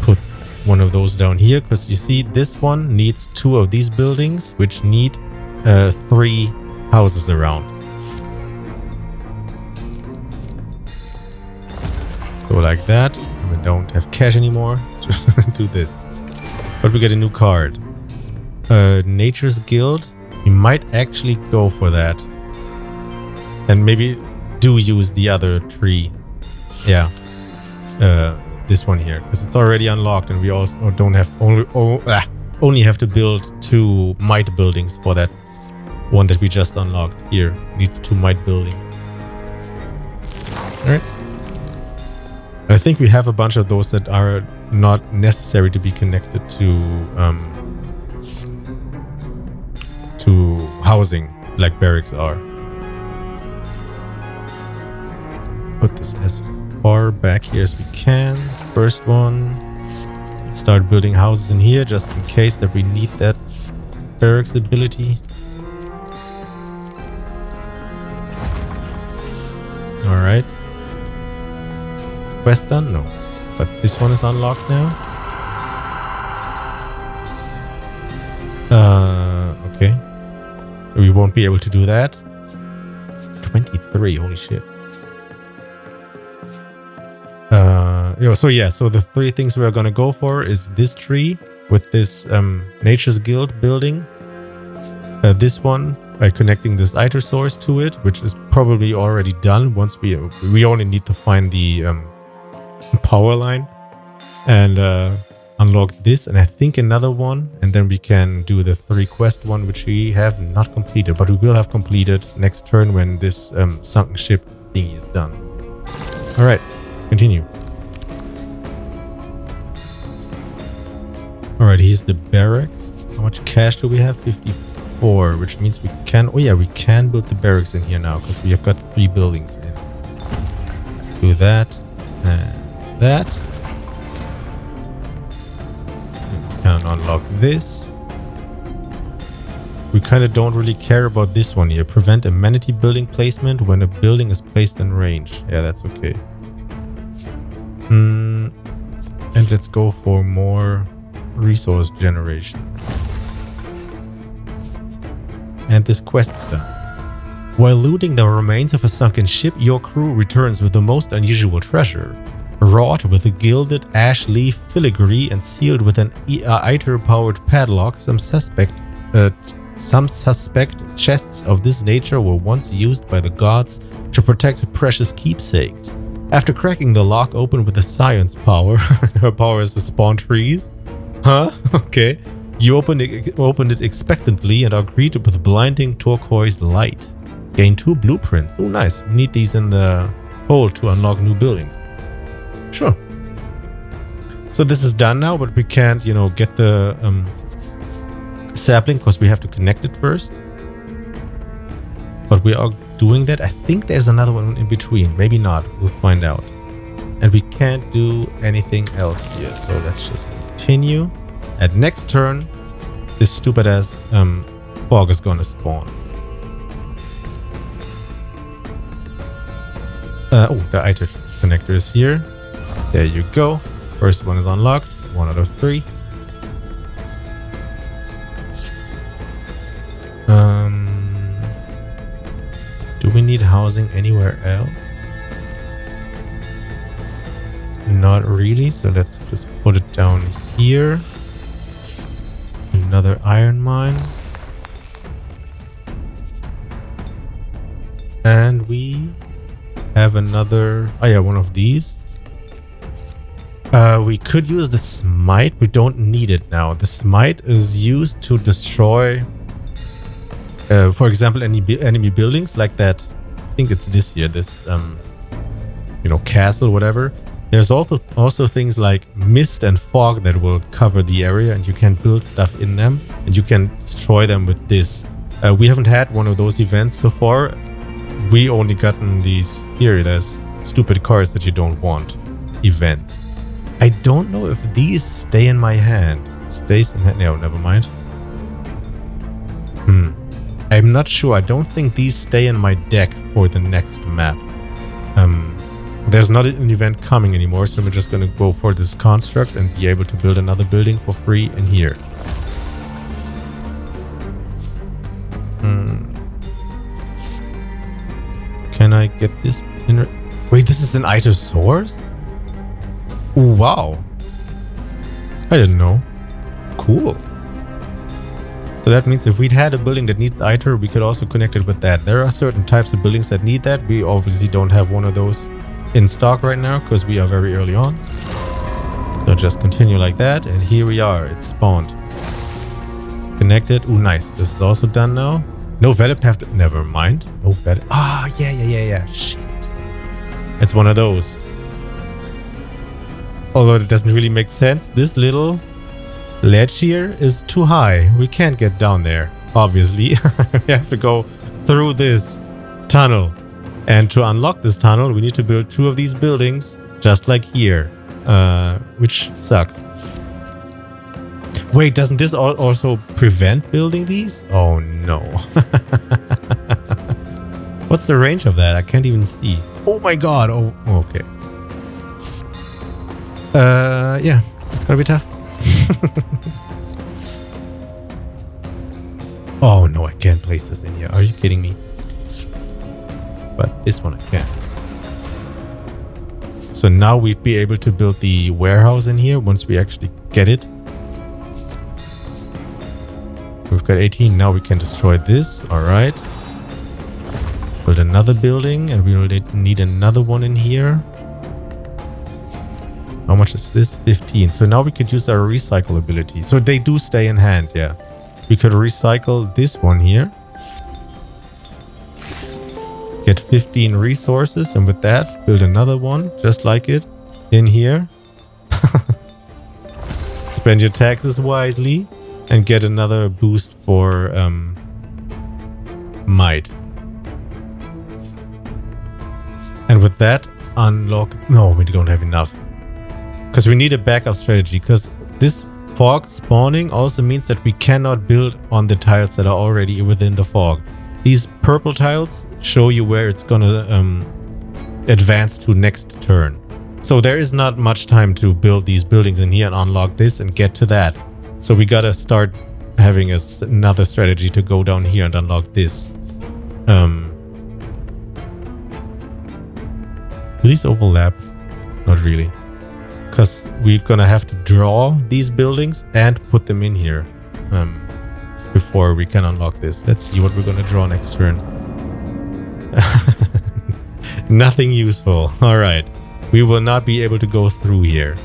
Put one of those down here, because you see this one needs 2 of these buildings, which need 3 houses around. So like that. We don't have cash anymore. Do this. But we get a new card. Nature's Guild. We might actually go for that. And maybe do use the other tree. Yeah. This one here, because it's already unlocked, and we also don't have only have to build 2 might buildings for that one that we just unlocked. Here needs 2 might buildings. All right. I think we have a bunch of those that are not necessary to be connected to housing, like barracks are. Put this as far back here as we can. First one. Start building houses in here, just in case that we need that barracks ability. Alright. Quest done? No. But this one is unlocked now. Okay. We won't be able to do that. 23, holy shit. So the 3 things we're gonna go for is this tree with this Nature's Guild building. This one by connecting this ITER source to it, which is probably already done. Once we only need to find the power line and unlock this, and I think another one, and then we can do the 3 quest one, which we have not completed, but we will have completed next turn when this sunken ship thingy is done. All right, continue. All right, here's the barracks. How much cash do we have? 54, which means we can... Oh yeah, we can build the barracks in here now, because we have got 3 buildings in. Do that and that. We can unlock this. We kind of don't really care about this one here. Prevent amenity building placement when a building is placed in range. Yeah, that's okay. And let's go for more resource generation. And this quest is done. While looting the remains of a sunken ship, your crew returns with the most unusual treasure. Wrought with a gilded ash leaf filigree and sealed with an ITER-powered padlock, some suspect chests of this nature were once used by the gods to protect precious keepsakes. After cracking the lock open with the scion's power, her power is to spawn trees, Huh? Okay. You opened it expectantly and are greeted with blinding turquoise light. Gain 2 blueprints. Oh, nice. We need these in the hole to unlock new buildings. Sure. So this is done now, but we can't, you know, get the sapling because we have to connect it first. But we are doing that. I think there's another one in between. Maybe not. We'll find out. And we can't do anything else here. So let's just continue. At next turn, this stupid ass fog is gonna spawn. Oh, the ITER connector is here. There you go. First one is unlocked. 1 out of 3. Do we need housing anywhere else? Not really, so let's just put it down here. Another iron mine. And we have another... Oh yeah, one of these. We could use the smite. We don't need it now. The smite is used to destroy, for example, enemy buildings like that. I think it's this here, this, you know, castle, whatever. There's also things like mist and fog that will cover the area, and you can build stuff in them, and you can destroy them with this. We haven't had one of those events so far. We only gotten these here. There's stupid cars that you don't want events. I don't know if these stay in my hand. Stays in hand. No, never mind. I'm not sure. I don't think these stay in my deck for the next map. There's not an event coming anymore, so we're just gonna go for this construct and be able to build another building for free in here. Can I get this in? Wait, this is an ITER source? Ooh, wow. I didn't know. Cool. So that means if we'd had a building that needs ITER, we could also connect it with that. There are certain types of buildings that need that. We obviously don't have one of those in stock right now because we are very early on. So just continue like that, and here we are. It's spawned. Connected. Ooh, nice. This is also done now. No valid path. Never mind. No valid. Ah, yeah. Shit. It's one of those. Although it doesn't really make sense. This little ledge here is too high. We can't get down there, obviously. We have to go through this tunnel. And to unlock this tunnel, we need to build 2 of these buildings, just like here. Which sucks. Wait, doesn't this also prevent building these? Oh no. What's the range of that? I can't even see. Oh my god. Oh, okay. Yeah, it's gonna be tough. Oh no, I can't place this in here. Are you kidding me? But this one I can. So now we'd be able to build the warehouse in here once we actually get it. We've got 18. Now we can destroy this. Alright. Build another building, and we will need another one in here. How much is this? 15. So now we could use our recycle ability. So they do stay in hand, yeah. We could recycle this one here. Get 15 resources, and with that, build another one, just like it, in here. Spend your taxes wisely, and get another boost for might. And with that, unlock... No, we don't have enough. Because we need a backup strategy, because this fog spawning also means that we cannot build on the tiles that are already within the fog. These purple tiles show you where it's gonna advance to next turn. So there is not much time to build these buildings in here and unlock this and get to that. So we gotta start having another strategy to go down here and unlock this. Do these overlap? Not really. Because we're gonna have to draw these buildings and put them in here before we can unlock this. Let's see what we're gonna draw next turn. Nothing useful. Alright. We will not be able to go through here.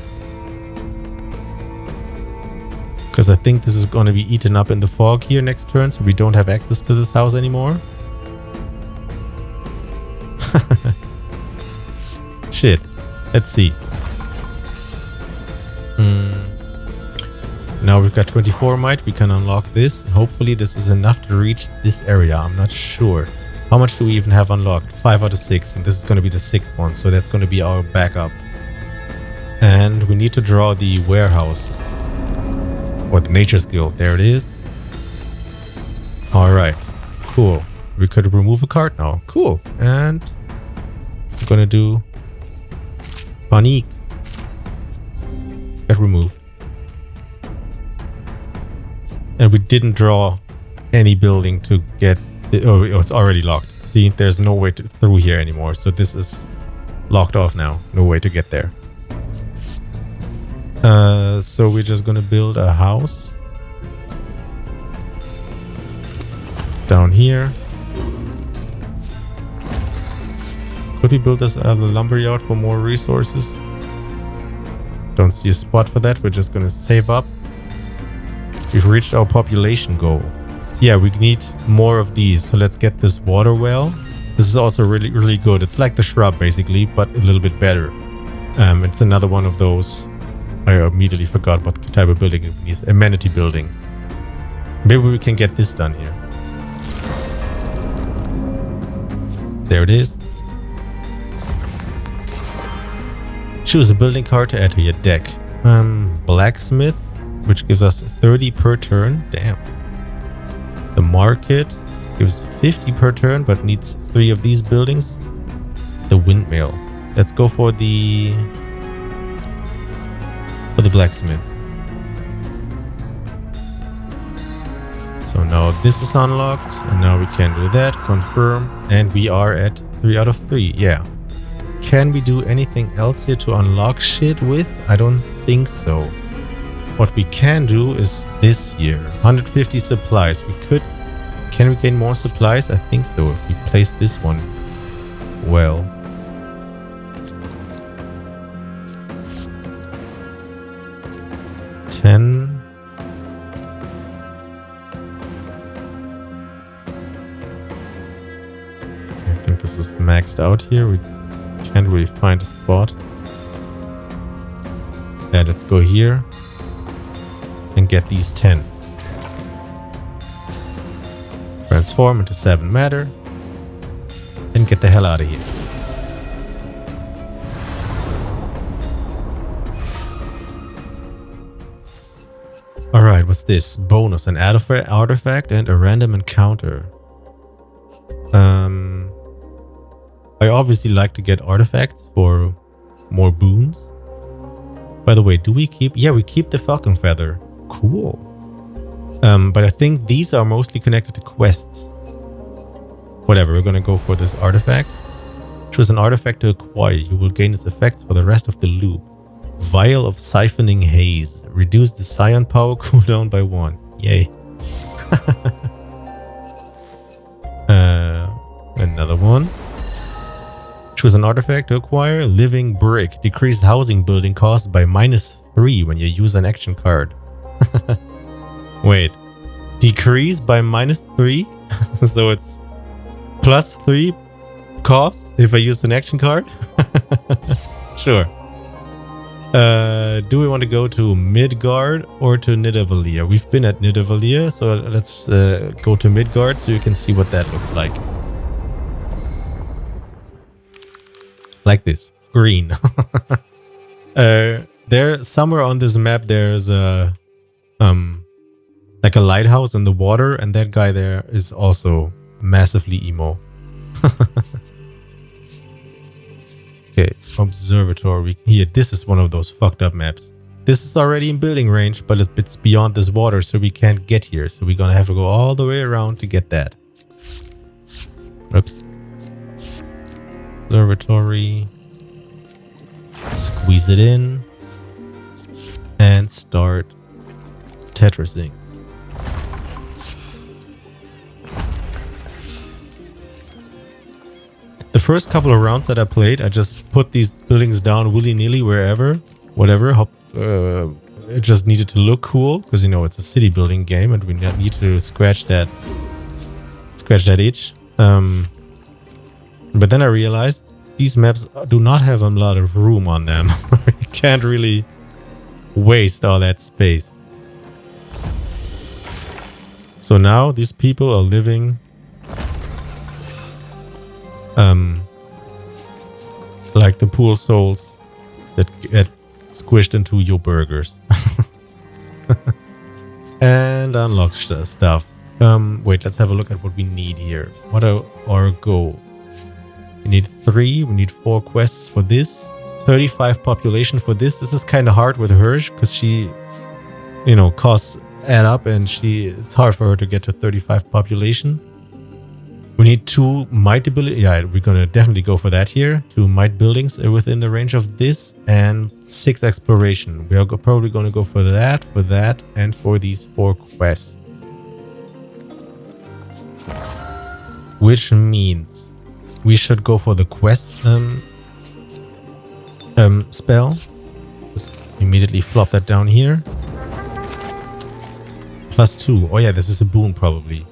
Because I think this is going to be eaten up in the fog here next turn, so we don't have access to this house anymore. Shit. Let's see. Now we've got 24 might. We can unlock this. Hopefully this is enough to reach this area. I'm not sure. How much do we even have unlocked? 5 out of 6. And this is going to be the 6th one. So that's going to be our backup. And we need to draw the warehouse. Or the Nature's Guild. There it is. Alright. Cool. We could remove a card now. Cool. And we're going to do Panique. Get removed. And we didn't draw any building to get... Oh, it's already locked. See, there's no way through here anymore. So this is locked off now. No way to get there. So we're just gonna build a house. Down here. Could we build this lumberyard for more resources? Don't see a spot for that. We're just gonna save up. We've reached our population goal. Yeah, we need more of these. So let's get this water well. This is also really, really good. It's like the shrub, basically, but a little bit better. It's another one of those... I immediately forgot what type of building it needs. Amenity building. Maybe we can get this done here. There it is. Choose a building card to add to your deck. Blacksmith, which gives us 30 per turn. Damn. The market gives 50 per turn, but needs 3 of these buildings. The windmill. Let's go for the blacksmith. So now this is unlocked, and now we can do that. Confirm, and we are at 3 out of 3. Yeah. Can we do anything else here to unlock shit with? I don't think so. What we can do is this here. 150 supplies. We could... Can we gain more supplies? I think so, if we place this one well. I think this is maxed out here. We can't really find a spot. Yeah, let's go here and get these 10. Transform into 7 matter and get the hell out of here. Alright, what's this? Bonus, an artifact and a random encounter. I obviously like to get artifacts for more boons. By the way, do we keep... Yeah, we keep the falcon feather. Cool. But I think these are mostly connected to quests. Whatever, we're gonna go for this artifact. Choose an artifact to acquire. You will gain its effects for the rest of the loop. Vial of Siphoning Haze. Reduce the scion power cooldown by 1. Yay. Another one. Choose an artifact to acquire. Living Brick. Decrease housing building cost by -3 when you use an action card. Wait. Decrease by -3? So it's +3 cost if I use an action card? Sure. Do we want to go to Midgard or to Nidavellir? We've been at Nidavellir, so let's go to Midgard so you can see what that looks like. Like this. Green. There, somewhere on this map, there's a like a lighthouse in the water, and that guy there is also massively emo. Okay, observatory. Here, this is one of those fucked up maps. This is already in building range, but it's beyond this water, so we can't get here. So we're gonna have to go all the way around to get that. Oops. Observatory. Squeeze it in. And start Tetrising. The first couple of rounds that I played, I just put these buildings down willy-nilly wherever, whatever, it just needed to look cool because, you know, it's a city building game and we need to scratch that itch. But then I realized these maps do not have a lot of room on them. You can't really waste all that space. So now these people are living like the poor souls that get squished into your burgers. And unlock stuff. Wait, let's have a look at what we need here. What are our goals? We need 3, we need 4 quests for this. 35 population for this. This is kind of hard with Hirsch because she, you know, costs add up and it's hard for her to get to 35 population. We need 2 might ability. Yeah, we're gonna definitely go for that here. 2 might buildings within the range of this and 6 exploration. We are probably gonna go for that, and for these 4 quests. Which means we should go for the quest spell. Just immediately flop that down here. +2. Oh yeah, this is a boon probably.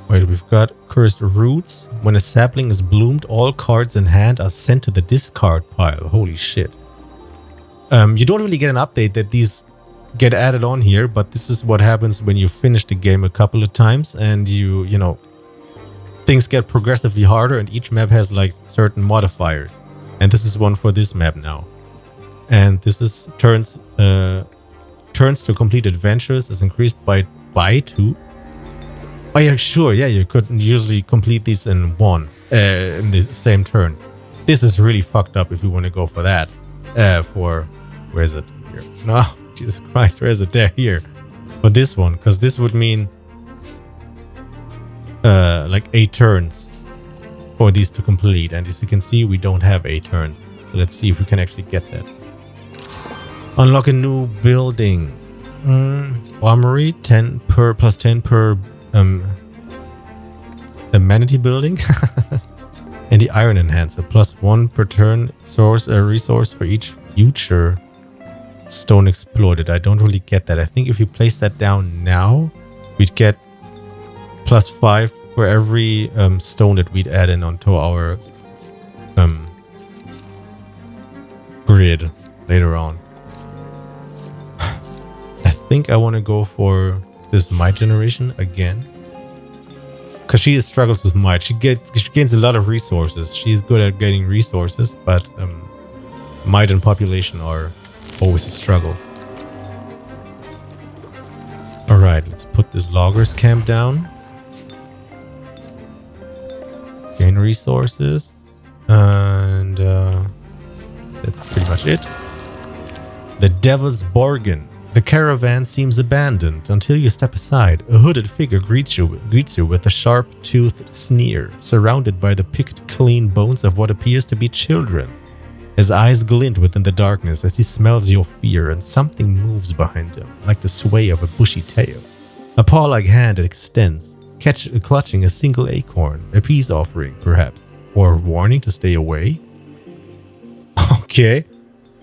Wait, we've got Cursed Roots. When a sapling is bloomed, all cards in hand are sent to the discard pile. Holy shit. You don't really get an update that these get added on here, but this is what happens when you finish the game a couple of times and you know, things get progressively harder and each map has like certain modifiers. And this is one for this map now. And this is turns to complete adventures is increased by 2. Oh yeah, sure, yeah, you could usually complete these in one in the same turn. This is really fucked up if you want to go for that. Where is it? Here. No, Jesus Christ, where is it? There, here. For this one, because this would mean like 8 turns for these to complete. And as you can see, we don't have 8 turns. So let's see if we can actually get that. Unlock a new building. Armory, 10 per plus 10 per amenity building. And the Iron Enhancer, +1 per turn resource for each future stone exploited. I don't really get that. I think if you place that down now, we'd get +5 for every stone that we'd add in onto our grid later on. I think I want to go for this might generation again. Because she struggles with might. She gains a lot of resources. She is good at getting resources, but might and population are always a struggle. Alright, let's put this loggers camp down. Gain resources. And that's pretty much it. The Devil's Bargain. The caravan seems abandoned until you step aside. A hooded figure greets you with a sharp-toothed sneer, surrounded by the picked clean bones of what appears to be children. His eyes glint within the darkness as he smells your fear, and something moves behind him, like the sway of a bushy tail. A paw-like hand extends, clutching a single acorn, a peace offering, perhaps, or a warning to stay away. Okay,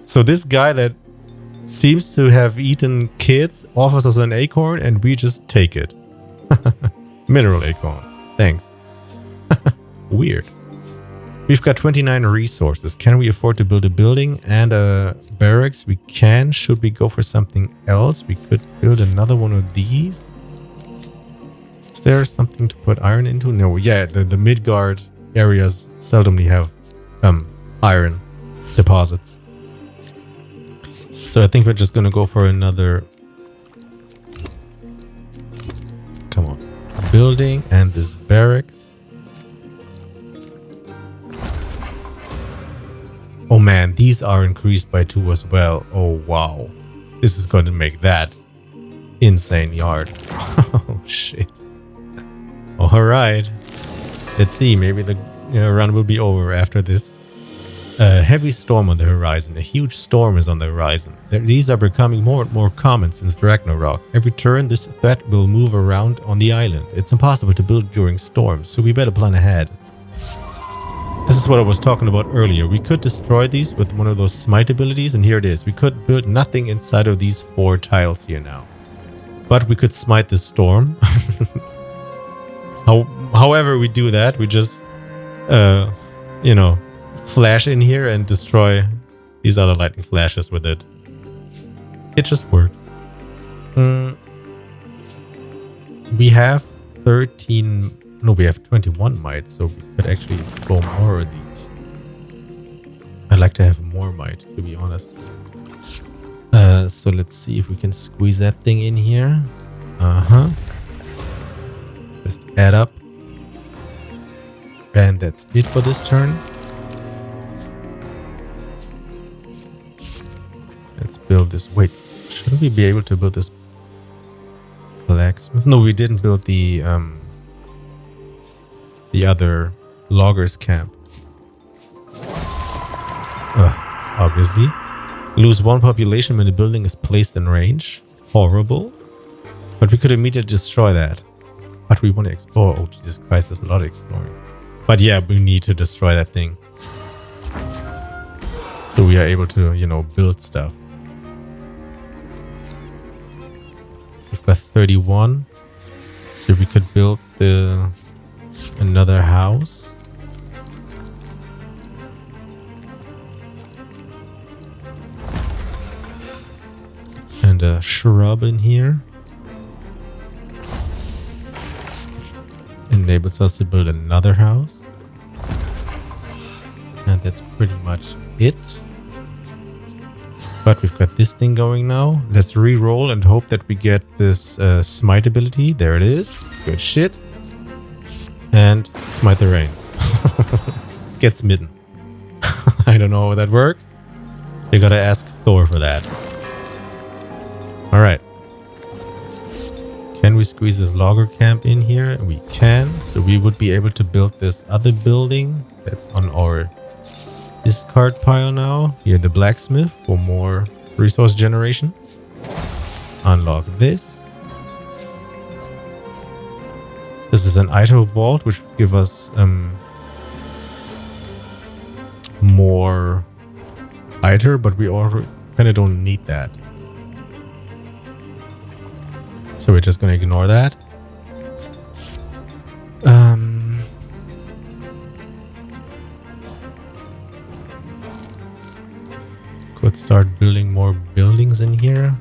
so this guy that seems to have eaten kids offers us an acorn and we just take it. Mineral acorn. Thanks. Weird. We've got 29 resources. Can we afford to build a building and a barracks? We can. Should we go for something else? We could build another one of these. Is there something to put iron into? No. Yeah, the Midgard areas seldomly have iron deposits. So I think we're just gonna go for another, come on, building and this barracks. Oh man, these are increased by 2 as well. Oh wow, this is gonna make that insane yard. Oh shit. Alright, let's see, maybe the run will be over after this. A heavy storm on the horizon. A huge storm is on the horizon. These are becoming more and more common since Ragnarök. Every turn, this threat will move around on the island. It's impossible to build during storms, so we better plan ahead. This is what I was talking about earlier. We could destroy these with one of those smite abilities, and here it is. We could build nothing inside of these 4 tiles here now. But we could smite the storm. However we do that, we just, you know, flash in here and destroy these other lightning flashes with it. It just works. We have 13... No, we have 21 might, so we could actually explore more of these. I'd like to have more might, to be honest. So let's see if we can squeeze that thing in here. Just add up. And that's it for this turn. Let's build this. Wait, shouldn't we be able to build this blacksmith? No, we didn't build the other loggers camp. Obviously. Lose 1 population when the building is placed in range. Horrible. But we could immediately destroy that. But we want to explore. Oh, Jesus Christ, there's a lot of exploring. But yeah, we need to destroy that thing. So we are able to, you know, build stuff. We've got 31. So we could build another house. And a shrub in here. Enables us to build another house. And that's pretty much it. But we've got this thing going now. Let's re-roll and hope that we get this smite ability. There it is. Good shit. And smite the rain. Get smitten. I don't know how that works. You gotta ask Thor for that. Alright. Can we squeeze this logger camp in here? We can. So we would be able to build this other building that's on our discard pile now. Here, the blacksmith for more resource generation. Unlock this. This is an item vault, which will give us more iter, but we already kind of don't need that. So we're just going to ignore that. Could start building more buildings in here.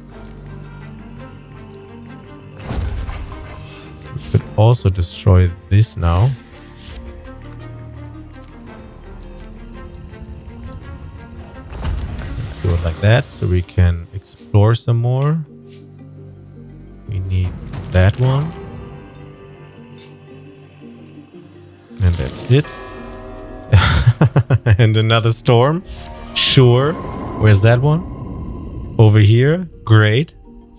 We could also destroy this now. Do it like that so we can explore some more. We need that one. And that's it. And another storm. Sure. Where's that one? Over here. Great.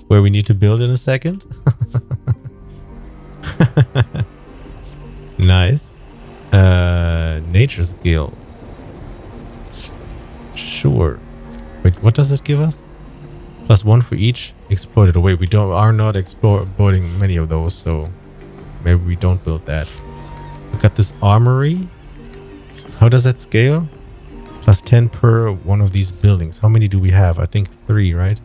Where we need to build in a second. Nice. Nature's Guild. Sure. Wait, what does it give us? +1 for each exploited. Wait, we are not exploiting many of those, so maybe we don't build that. We got this armory. How does that scale? +10 per one of these buildings. How many do we have? I think 3, right?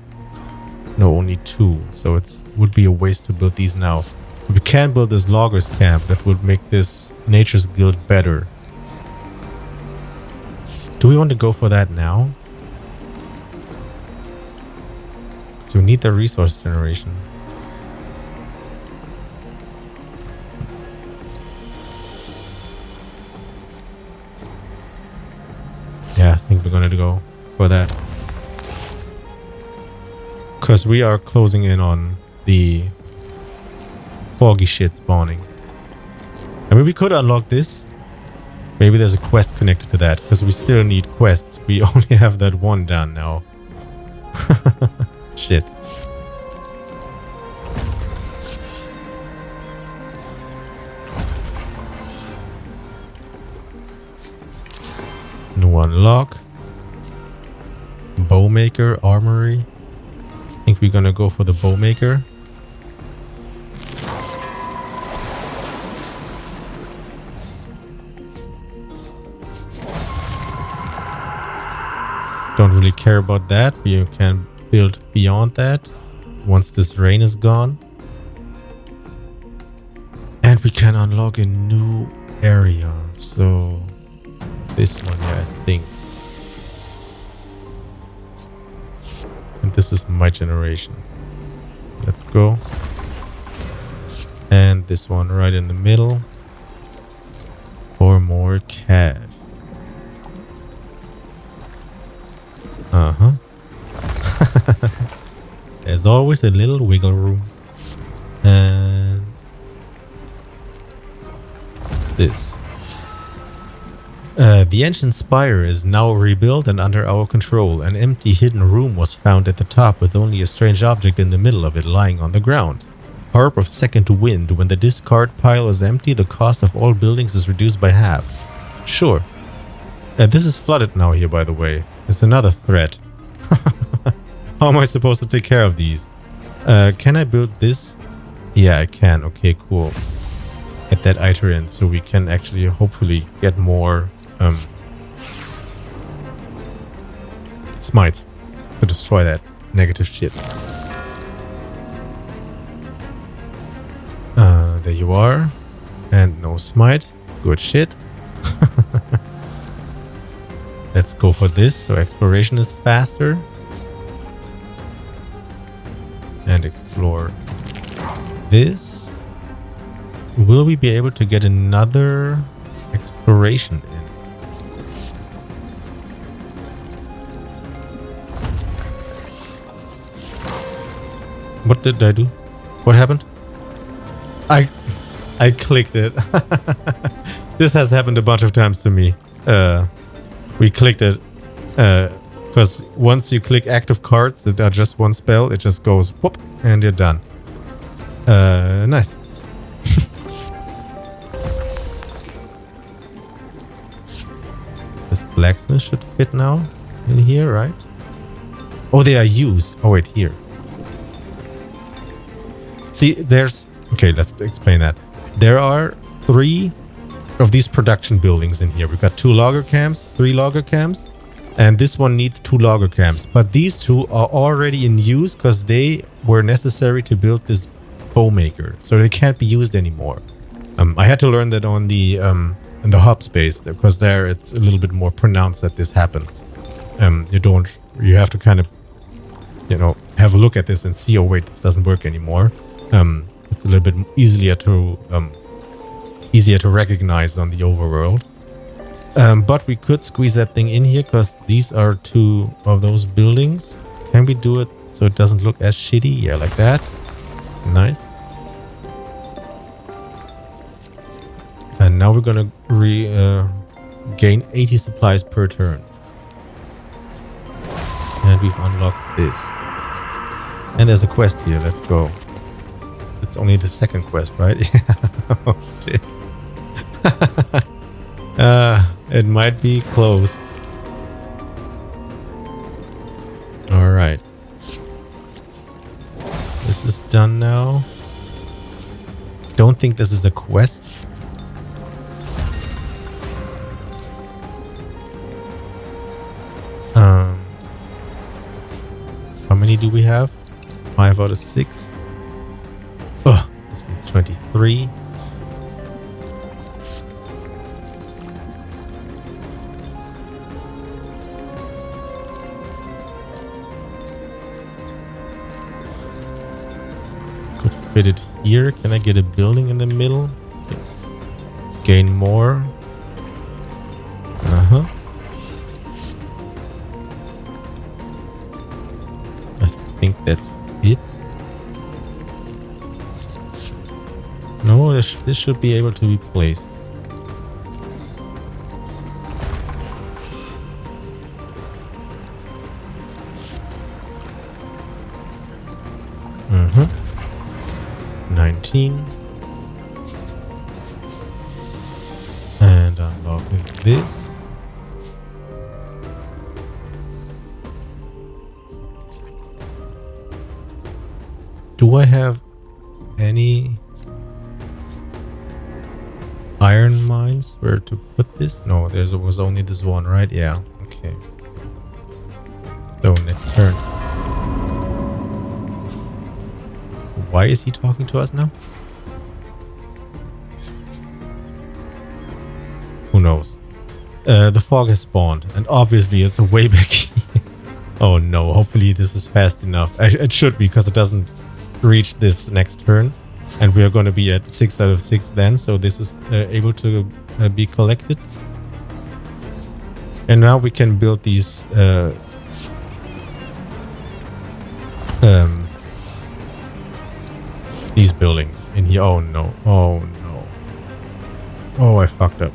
No, only 2. So it would be a waste to build these now. But we can build this loggers camp that would make this Nature's Guild better. Do we want to go for that now? So we need the resource generation. Yeah, I think we're gonna go for that. Because we are closing in on the foggy shit spawning. I mean, we could unlock this. Maybe there's a quest connected to that. Because we still need quests. We only have that one done now. Shit. No unlock. Bowmaker, armory. I think we're gonna go for the bowmaker. don't really care about that. We can build beyond that once this rain is gone. And we can unlock a new area. So this one, yeah, I think. And this is my generation. Let's go. And this one right in the middle. For more cash. Uh-huh. There's always a little wiggle room. And this. The ancient spire is now rebuilt and under our control. An empty hidden room was found at the top with only a strange object in the middle of it lying on the ground. Harp of second wind. When the discard pile is empty, the cost of all buildings is reduced by half. Sure. This is flooded now here, by the way. It's another threat. How am I supposed to take care of these? Can I build this? Yeah, I can. Okay, cool. Get that iter in so we can actually hopefully get more smites to destroy that negative shit. There you are. And no smite. Good shit. Let's go for this so exploration is faster. And explore this. Will we be able to get another exploration in? What did I do? What happened? I clicked it. This has happened a bunch of times to me. We clicked it. Because once you click active cards that are just one spell, it just goes whoop and you're done. Nice. This blacksmith should fit now in here, right? Oh, they are used. Oh, wait, here. See, there's... Okay, let's explain that. There are 3 of these production buildings in here. We've got 2 logger camps, 3 logger camps, and this one needs 2 logger camps. But these 2 are already in use because they were necessary to build this bow maker, so they can't be used anymore. I had to learn that on the in the hub space because there it's a little bit more pronounced that this happens. You have to kind of, you know, have a look at this and see, oh wait, this doesn't work anymore. It's a little bit easier to recognize on the overworld. But we could squeeze that thing in here because these are 2 of those buildings. Can we do it so it doesn't look as shitty? Yeah, like that. Nice. And now we're gonna gain 80 supplies per turn. And we've unlocked this. And there's a quest here. Let's go. It's only the second quest, right? Oh, shit. It might be close. Alright. This is done now. Don't think this is a quest. How many do we have? 5 out of 6. Oh, this needs 23. Could fit it here. Can I get a building in the middle? Gain more. Uh-huh. I think that's it. No, this should be able to be placed. Mm-hmm. 19. And unlocking this. Do I have any iron mines where to put this? No, there was only this one, right? Yeah, okay. So, next turn. Why is he talking to us now? Who knows? The fog has spawned, and obviously it's a way back here. Oh no, hopefully this is fast enough. It should be, because it doesn't reach this next turn. And we are going to be at 6 out of 6 then, so this is able to be collected. And now we can build these buildings in here. Oh no, oh no. Oh, I fucked up.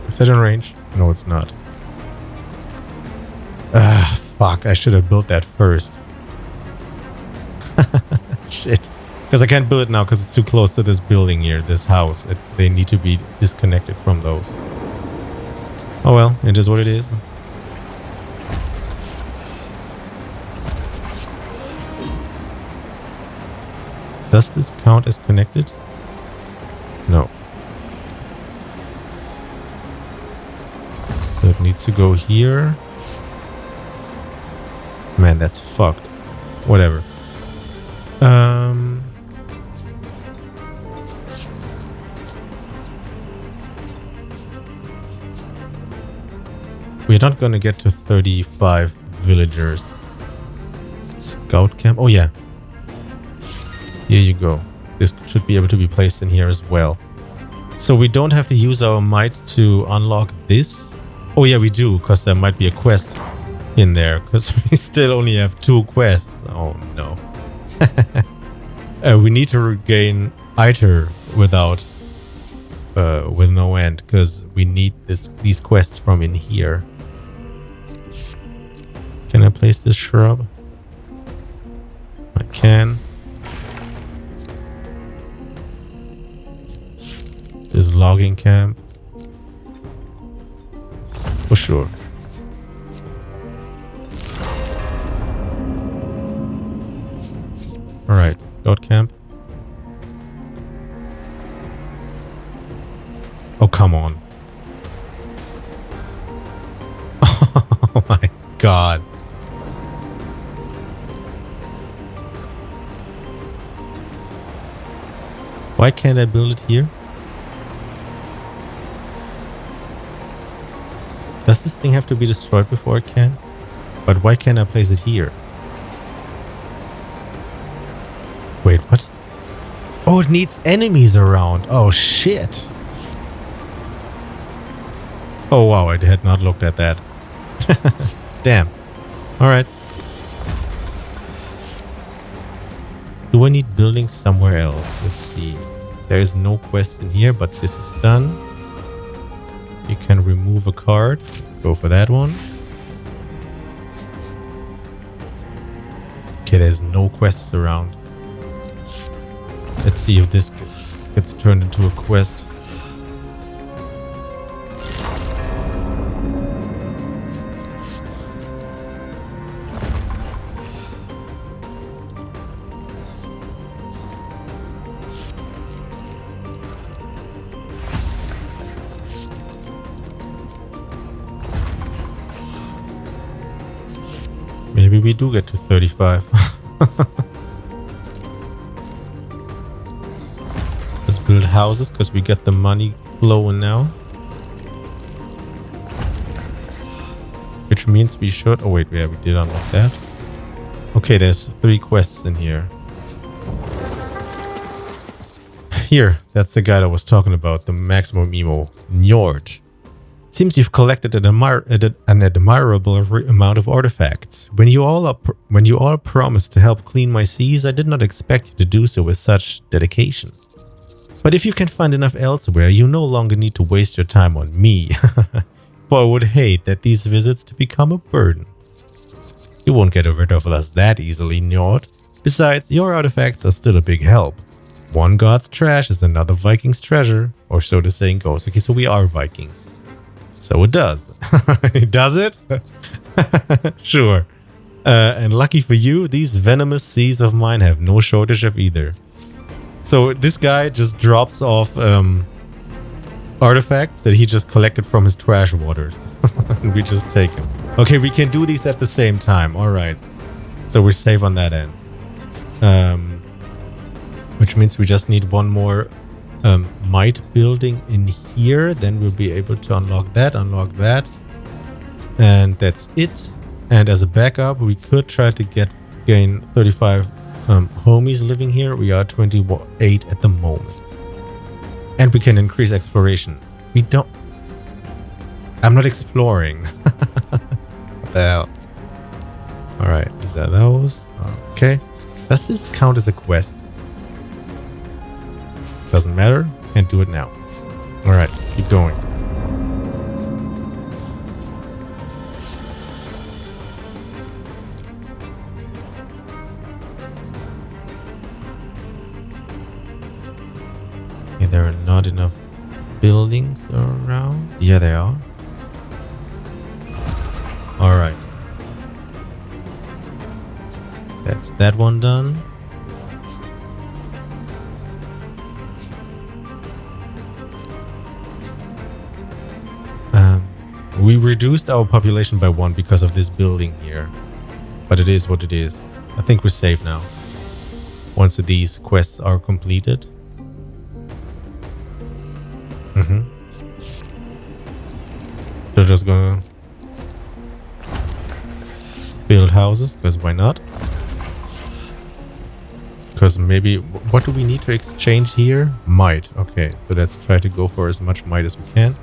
Is that in range? No, it's not. Fuck, I should have built that first. Shit. Because I can't build it now because it's too close to this building here, this house. They need to be disconnected from those. Oh well, it is what it is. Does this count as connected? No. So it needs to go here. Man, that's fucked. Whatever. We're not gonna get to 35 villagers. Scout camp. Oh yeah. Here you go. This should be able to be placed in here as well. So we don't have to use our might to unlock this. Oh yeah, we do, because there might be a quest in there, because we still only have 2 quests. Oh no. We need to regain Iter without with no end, because we need these quests from in here. Can I place this shrub? I can. This logging camp. For sure. Alright, scout camp. Oh, come on. Oh my god. Why can't I build it here? Does this thing have to be destroyed before it can? But why can't I place it here? Wait, what? Oh, it needs enemies around. Oh, shit. Oh, wow, I had not looked at that. Damn. Alright. Do I need buildings somewhere else? Let's see. There is no quest in here, but this is done. You can remove a card. Go for that one. Okay, there's no quests around. Let's see if this gets turned into a quest. Maybe we do get to 35. Let's build houses because we get the money flowing now. Which means we should... Oh wait, yeah, we did unlock that. Okay, there's 3 quests in here. Here, that's the guy I was talking about, the maximum emo, Njord. Seems you've collected an admirable amount of artifacts. When you all promised to help clean my seas, I did not expect you to do so with such dedication. But if you can find enough elsewhere, you no longer need to waste your time on me. For I would hate that these visits to become a burden. You won't get rid of us that easily, Njord. Besides, your artifacts are still a big help. One god's trash is another Viking's treasure, or so the saying goes. Okay, so we are Vikings. So it does. Does it? Sure. And lucky for you, these venomous seas of mine have no shortage of either. So this guy just drops off artifacts that he just collected from his trash waters. And we just take them. Okay, we can do these at the same time. All right. So we're safe on that end. Which means we just need one more might building in here. Then we'll be able to unlock that. And that's it. And as a backup, we could try to gain 35 homies living here. We are 28 at the moment. And we can increase exploration. We don't... I'm not exploring. What the hell? Alright, these are those. Okay. Does this count as a quest? Doesn't matter. Can't do it now. Alright, keep going. Okay, there are not enough buildings around. Yeah, they are. Alright. That's that one done. We reduced our population by 1 because of this building here. But it is what it is. I think we're safe now. Once these quests are completed. They're just gonna build houses, because why not? Because maybe... What do we need to exchange here? Might. Okay, so let's try to go for as much might as we can.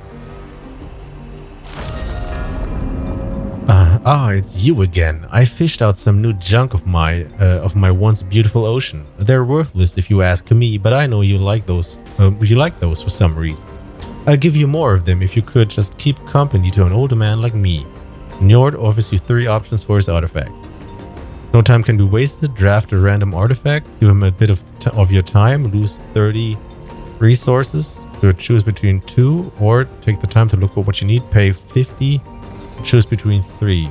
It's you again. I fished out some new junk of my once beautiful ocean. They're worthless if you ask me, but I know you like those. You like those for some reason. I'll give you more of them if you could just keep company to an older man like me. Njord offers you 3 options for his artifact. No time can be wasted. Draft a random artifact. Give him a bit of your time. Lose 30 resources to choose between 2, or take the time to look for what you need. Pay 50. Choose between 3.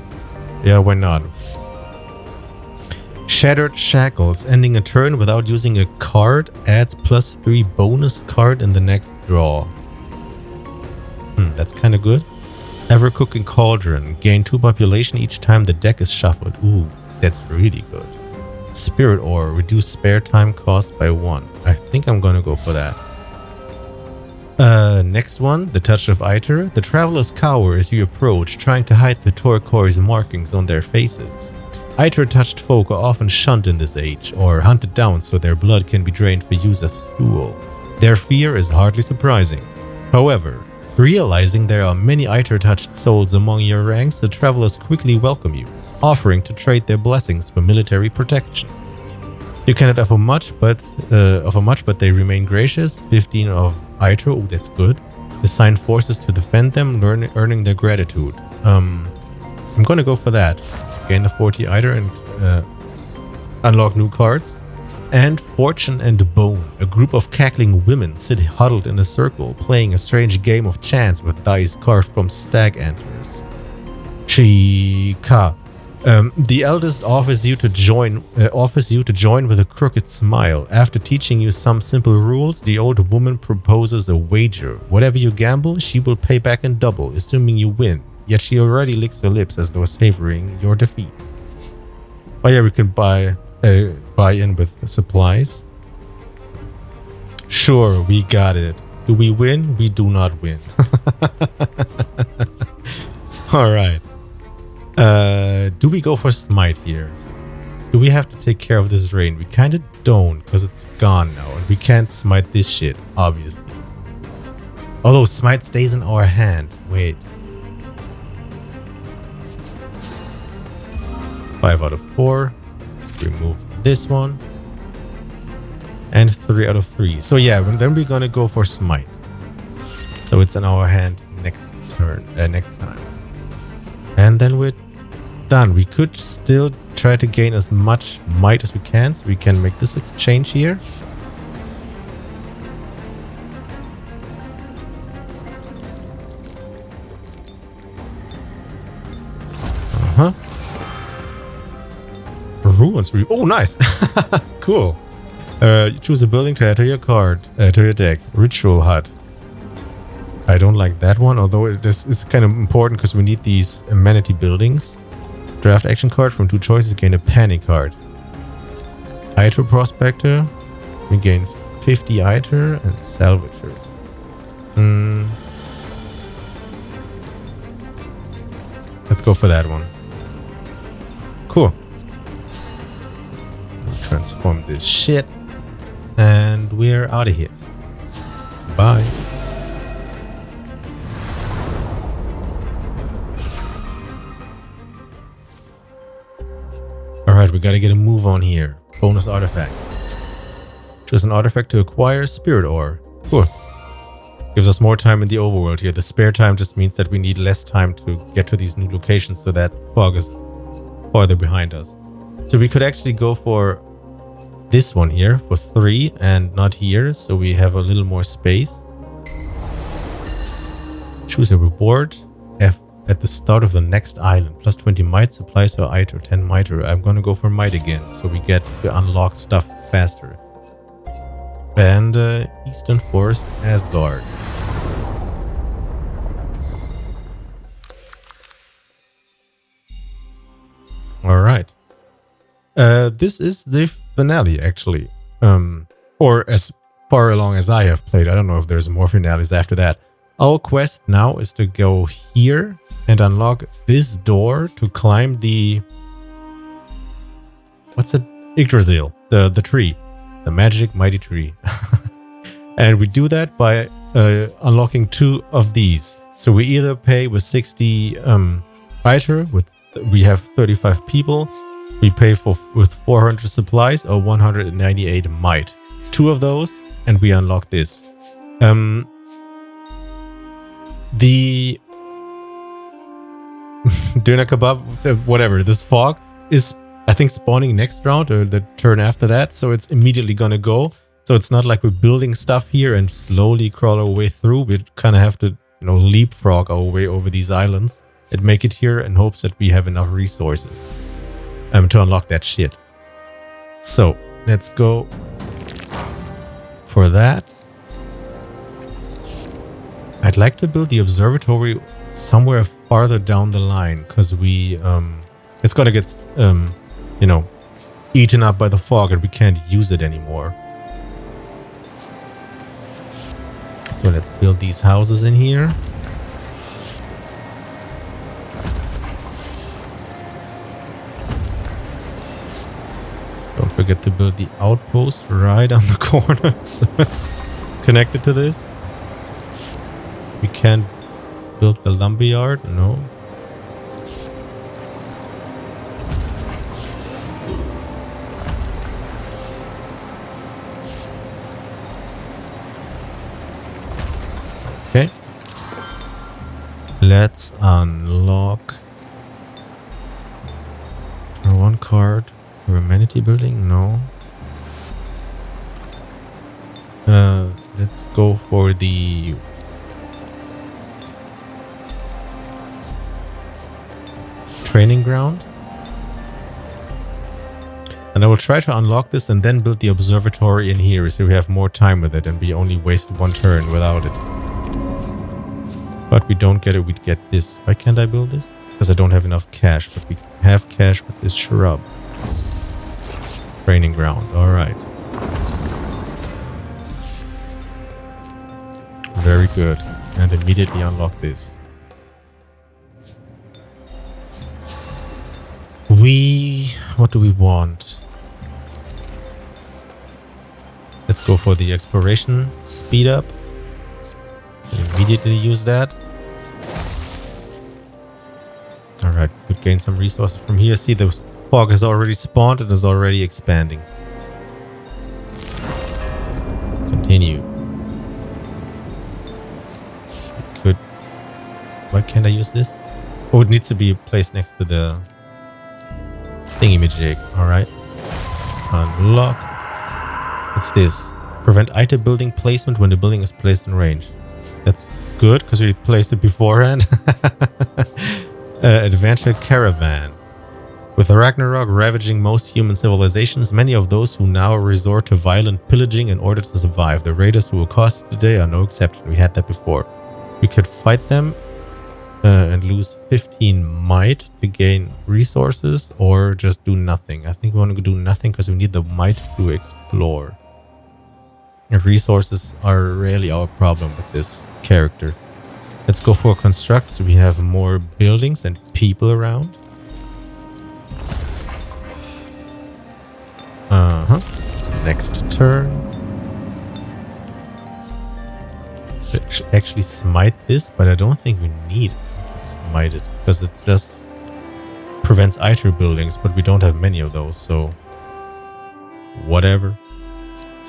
Yeah, why not? Shattered Shackles. Ending a turn without using a card adds +3 bonus card in the next draw. That's kind of good. Ever Cooking Cauldron. Gain 2 population each time the deck is shuffled. Ooh, that's really good. Spirit Ore. Reduce spare time cost by 1. I think I'm gonna go for that. Next one, the Touch of Yggdrasil. The travelers cower as you approach, trying to hide the turquoise markings on their faces. Yggdrasil-touched folk are often shunned in this age, or hunted down so their blood can be drained for use as fuel. Their fear is hardly surprising. However, realizing there are many Yggdrasil-touched souls among your ranks, the travelers quickly welcome you, offering to trade their blessings for military protection. You cannot offer much, but they remain gracious. 15 of Yggdrasil, oh, that's good. Assign forces to defend them, earning their gratitude. I'm gonna go for that. Gain the 40 Yggdrasil and unlock new cards. And Fortune and Bone. A group of cackling women sit huddled in a circle, playing a strange game of chance with dice carved from stag antlers. Chika. The eldest offers you to join with a crooked smile. After teaching you some simple rules, the old woman proposes a wager. Whatever you gamble, she will pay back in double, assuming you win. Yet she already licks her lips as though savoring your defeat. Oh yeah, we can buy in with supplies. Sure, we got it. Do we win? We do not win. All right. Do we go for Smite here? Do we have to take care of this rain? We kind of don't, because it's gone now. And we can't smite this shit, obviously. Although Smite stays in our hand. Wait. 5 out of 4. Remove this one. And 3 out of 3. So yeah, then we're gonna go for Smite. So it's in our hand next turn, next time. And then we're done. We could still try to gain as much might as we can, so we can make this exchange here. Ruins. Oh, nice. Cool. Choose a building to add to your card, to your deck. Ritual Hut. I don't like that one, although this is kind of important because we need these amenity buildings. Draft action card from 2 choices, gain a panic card. Iter Prospector, we gain 50 Iter and Salvager. Let's go for that one. Cool. Transform this shit. And we're out of here. Bye. Alright, we gotta get a move on here. Bonus artifact. Choose an artifact to acquire Spirit Ore. Cool. Gives us more time in the overworld here. The spare time just means that we need less time to get to these new locations, so that fog is farther behind us. So we could actually go for this one here for 3 and not here, so we have a little more space. Choose a reward. F at the start of the next island. Plus 20 might, supplies or Iter, 10 mitre. I'm gonna go for might again, so we get to unlock stuff faster. And Eastern Forest, Asgard. Alright. This is the finale, actually. Or as far along as I have played. I don't know if there's more finales after that. Our quest now is to go here and unlock this door to climb the... What's it? Yggdrasil. The tree. The magic mighty tree. And we do that by unlocking 2 of these. So we either pay with 60 Iter, we have 35 people. We pay with 400 supplies or 198 might. 2 of those and we unlock this. The Döner Kebab, whatever, this fog is, I think, spawning next round or the turn after that. So it's immediately gonna go. So it's not like we're building stuff here and slowly crawl our way through. We kind of have to, leapfrog our way over these islands and make it here in hopes that we have enough resources to unlock that shit. So let's go for that. I'd like to build the observatory somewhere farther down the line because we it's gonna get eaten up by the fog and we can't use it anymore. So let's build these houses in here. Don't forget to build the outpost right on the corner so it's connected to this. We can't build the lumberyard, no. Okay. Let's unlock. Draw 1 card. Amenity building? No. Let's go for the training ground. And I will try to unlock this and then build the observatory in here so we have more time with it and we only waste 1 turn without it. But we don't get it, we'd get this. Why can't I build this? Because I don't have enough cash, but we have cash with this shrub. Training ground, alright. Very good. And immediately unlock this. What do we want? Let's go for the exploration speed up. Immediately use that. Alright, could gain some resources from here. See, the fog has already spawned and is already expanding. Continue. Could... Why can't I use this? Oh, it needs to be placed next to the thingy-majig. Alright. Unlock. What's this? Prevent item building placement when the building is placed in range. That's good, because we placed it beforehand. Adventure Caravan. With Ragnarök ravaging most human civilizations, many of those who now resort to violent pillaging in order to survive. The raiders who accost you today are no exception. We had that before. We could fight them and lose 15 might to gain resources, or just do nothing. I think we want to do nothing because we need the might to explore. And resources are really our problem with this character. Let's go for construct so we have more buildings and people around. Next turn. Actually smite this, but I don't think we need to smite it because it just prevents iter buildings, but we don't have many of those, so whatever.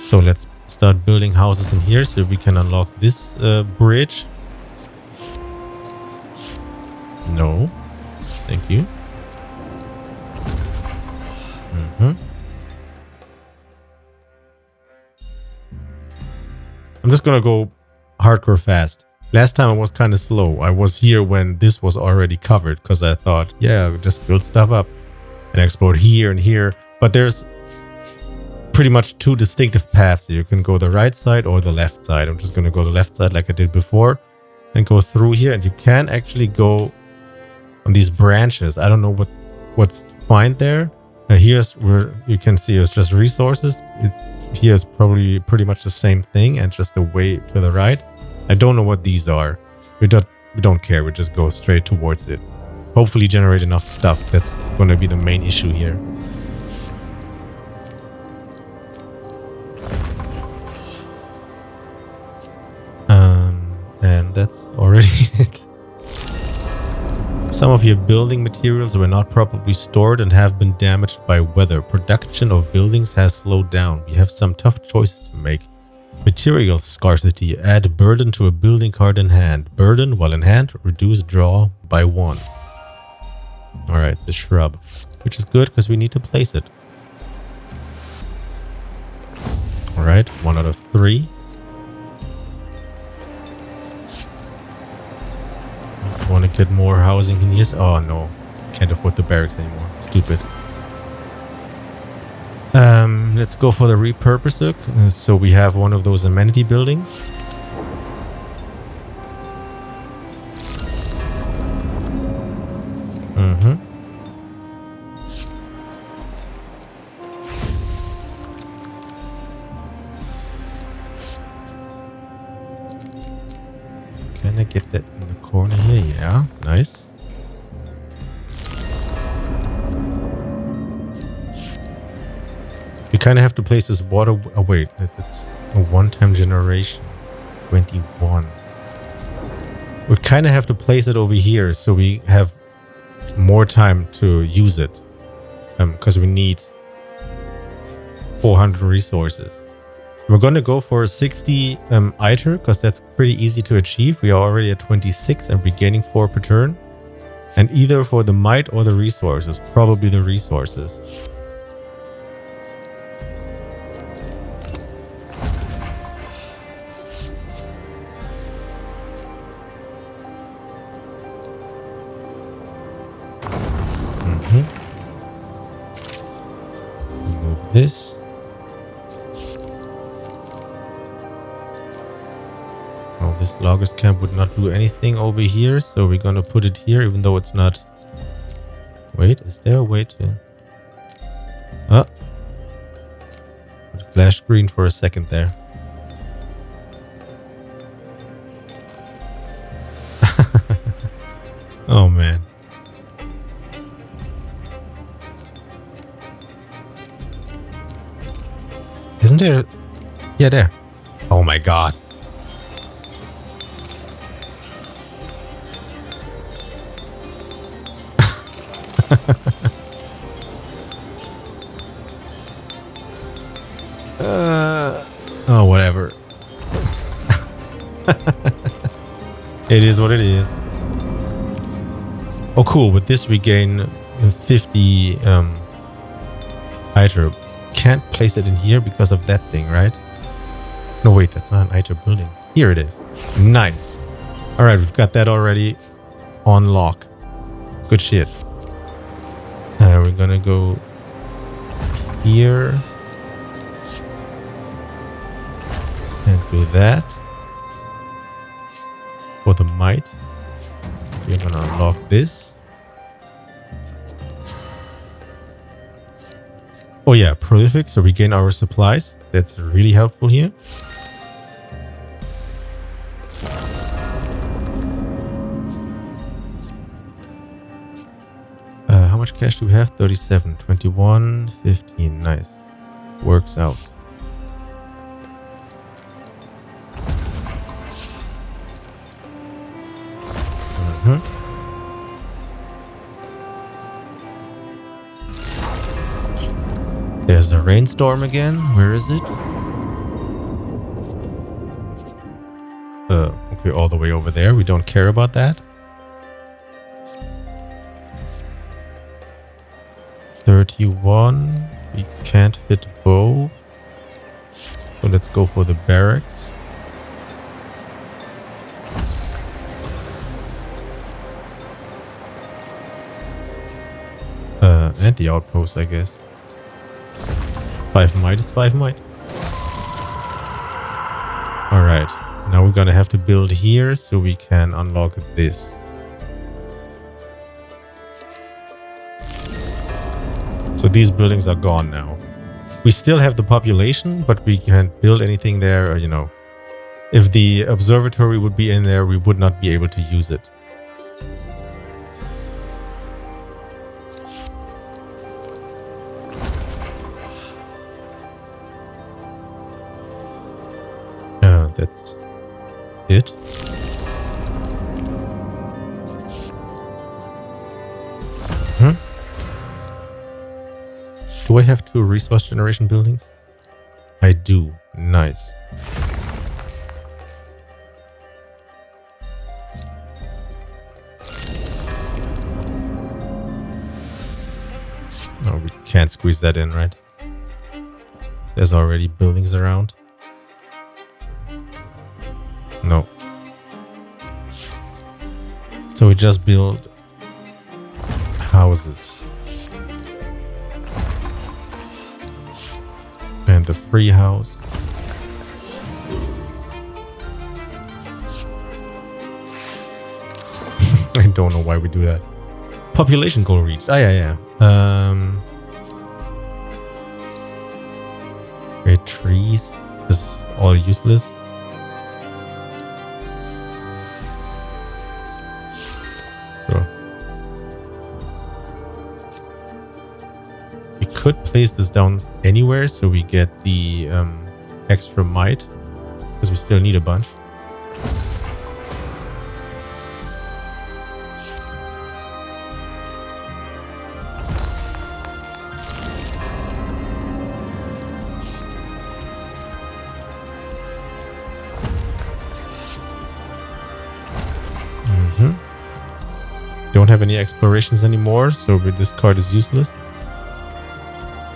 So let's start building houses in here so we can unlock this bridge. No, thank you. I'm just gonna go hardcore fast. Last time I was kind of slow. I was here when this was already covered because I thought, yeah, just build stuff up and explode here and here. But there's pretty much two distinctive paths. You can go the right side or the left side. I'm just going to go the left side like I did before and go through here. And you can actually go on these branches. I don't know what's to find there. Here's where you can see it's just resources. Here's probably pretty much the same thing and just the way to the right. I don't know what these are. We don't care. We just go straight towards it. Hopefully generate enough stuff. That's going to be the main issue here. And that's already it. Some of your building materials were not properly stored and have been damaged by weather. Production of buildings has slowed down. We have some tough choices to make. Material scarcity. Add burden to a building card in hand. Burden while in hand. Reduce draw by 1. Alright, the shrub. Which is good because we need to place it. Alright, 1 out of 3. Want to get more housing in here? Oh no, can't afford the barracks anymore. Stupid. Let's go for the repurpose. So we have one of those amenity buildings. Can I get that in the corner here? Yeah, nice. We kind of have to place this water. Oh wait, that's a one-time generation. 21. We kind of have to place it over here so we have more time to use it. Because we need 400 resources. We're going to go for a 60 iter because that's pretty easy to achieve. We are already at 26 and we're gaining 4 per turn. And either for the might or the resources. Probably the resources. Remove this. This loggers camp would not do anything over here, so we're gonna put it here, even though it's not. Wait, is there a way to? Oh, it flashed green for a second there. Oh man. Isn't there? Yeah, there. Oh my god. Oh, whatever. It is what it is. Oh, cool. With this, we gain 50 iter. Can't place it in here because of that thing, right? No, wait, that's not an iter building. Here it is. Nice. All right, we've got that already on lock. Good shit. We're gonna go here and do that. For the might, we're gonna unlock this. Oh yeah, prolific, so we gain our supplies. That's really helpful here. How much cash do we have? 37, 21, 15. Nice. Works out. There's the rainstorm again. Where is it? Okay, all the way over there. We don't care about that. 31. We can't fit both. So let's go for the barracks. And the outpost, I guess. 5 might is 5 might. Alright. Now we're gonna have to build here so we can unlock this. So these buildings are gone now. We still have the population, but we can't build anything there, or, you know. If the observatory would be in there, we would not be able to use it. That's it. Do I have 2 resource generation buildings? I do. Nice. Oh, we can't squeeze that in, right? There's already buildings around. No. So we just build houses. And the free house. I don't know why we do that. Population goal reached. Ah, yeah. Great trees. This is all useless. Could place this down anywhere so we get the extra might, because we still need a bunch. Don't have any explorations anymore, so this card is useless.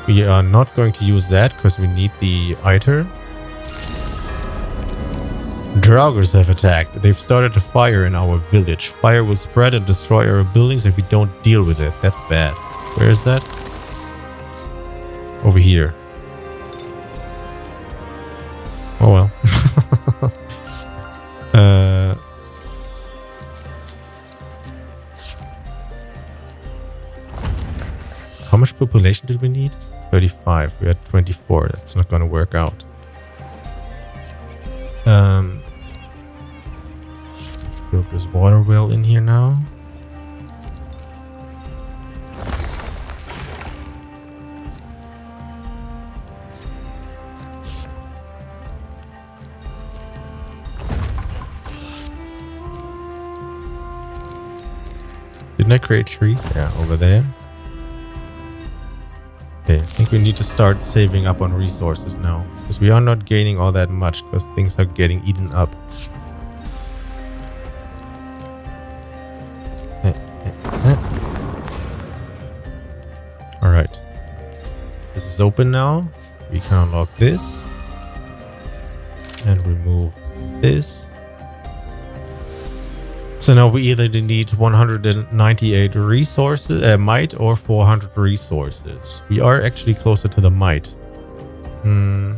We are not going to use that because we need the iter. Draugrs have attacked. They've started a fire in our village. Fire will spread and destroy our buildings if we don't deal with it. That's bad. Where is that? Over here. Oh well. How much population did we need? 35. We're at 24. That's not going to work out. Let's build this water well in here now. Didn't I create trees? Yeah, over there. Okay, I think we need to start saving up on resources now, because we are not gaining all that much because things are getting eaten up. Alright. This is open now. We can unlock this. And remove this. So now we either need 198 resources, might, or 400 resources. We are actually closer to the might. Ooh,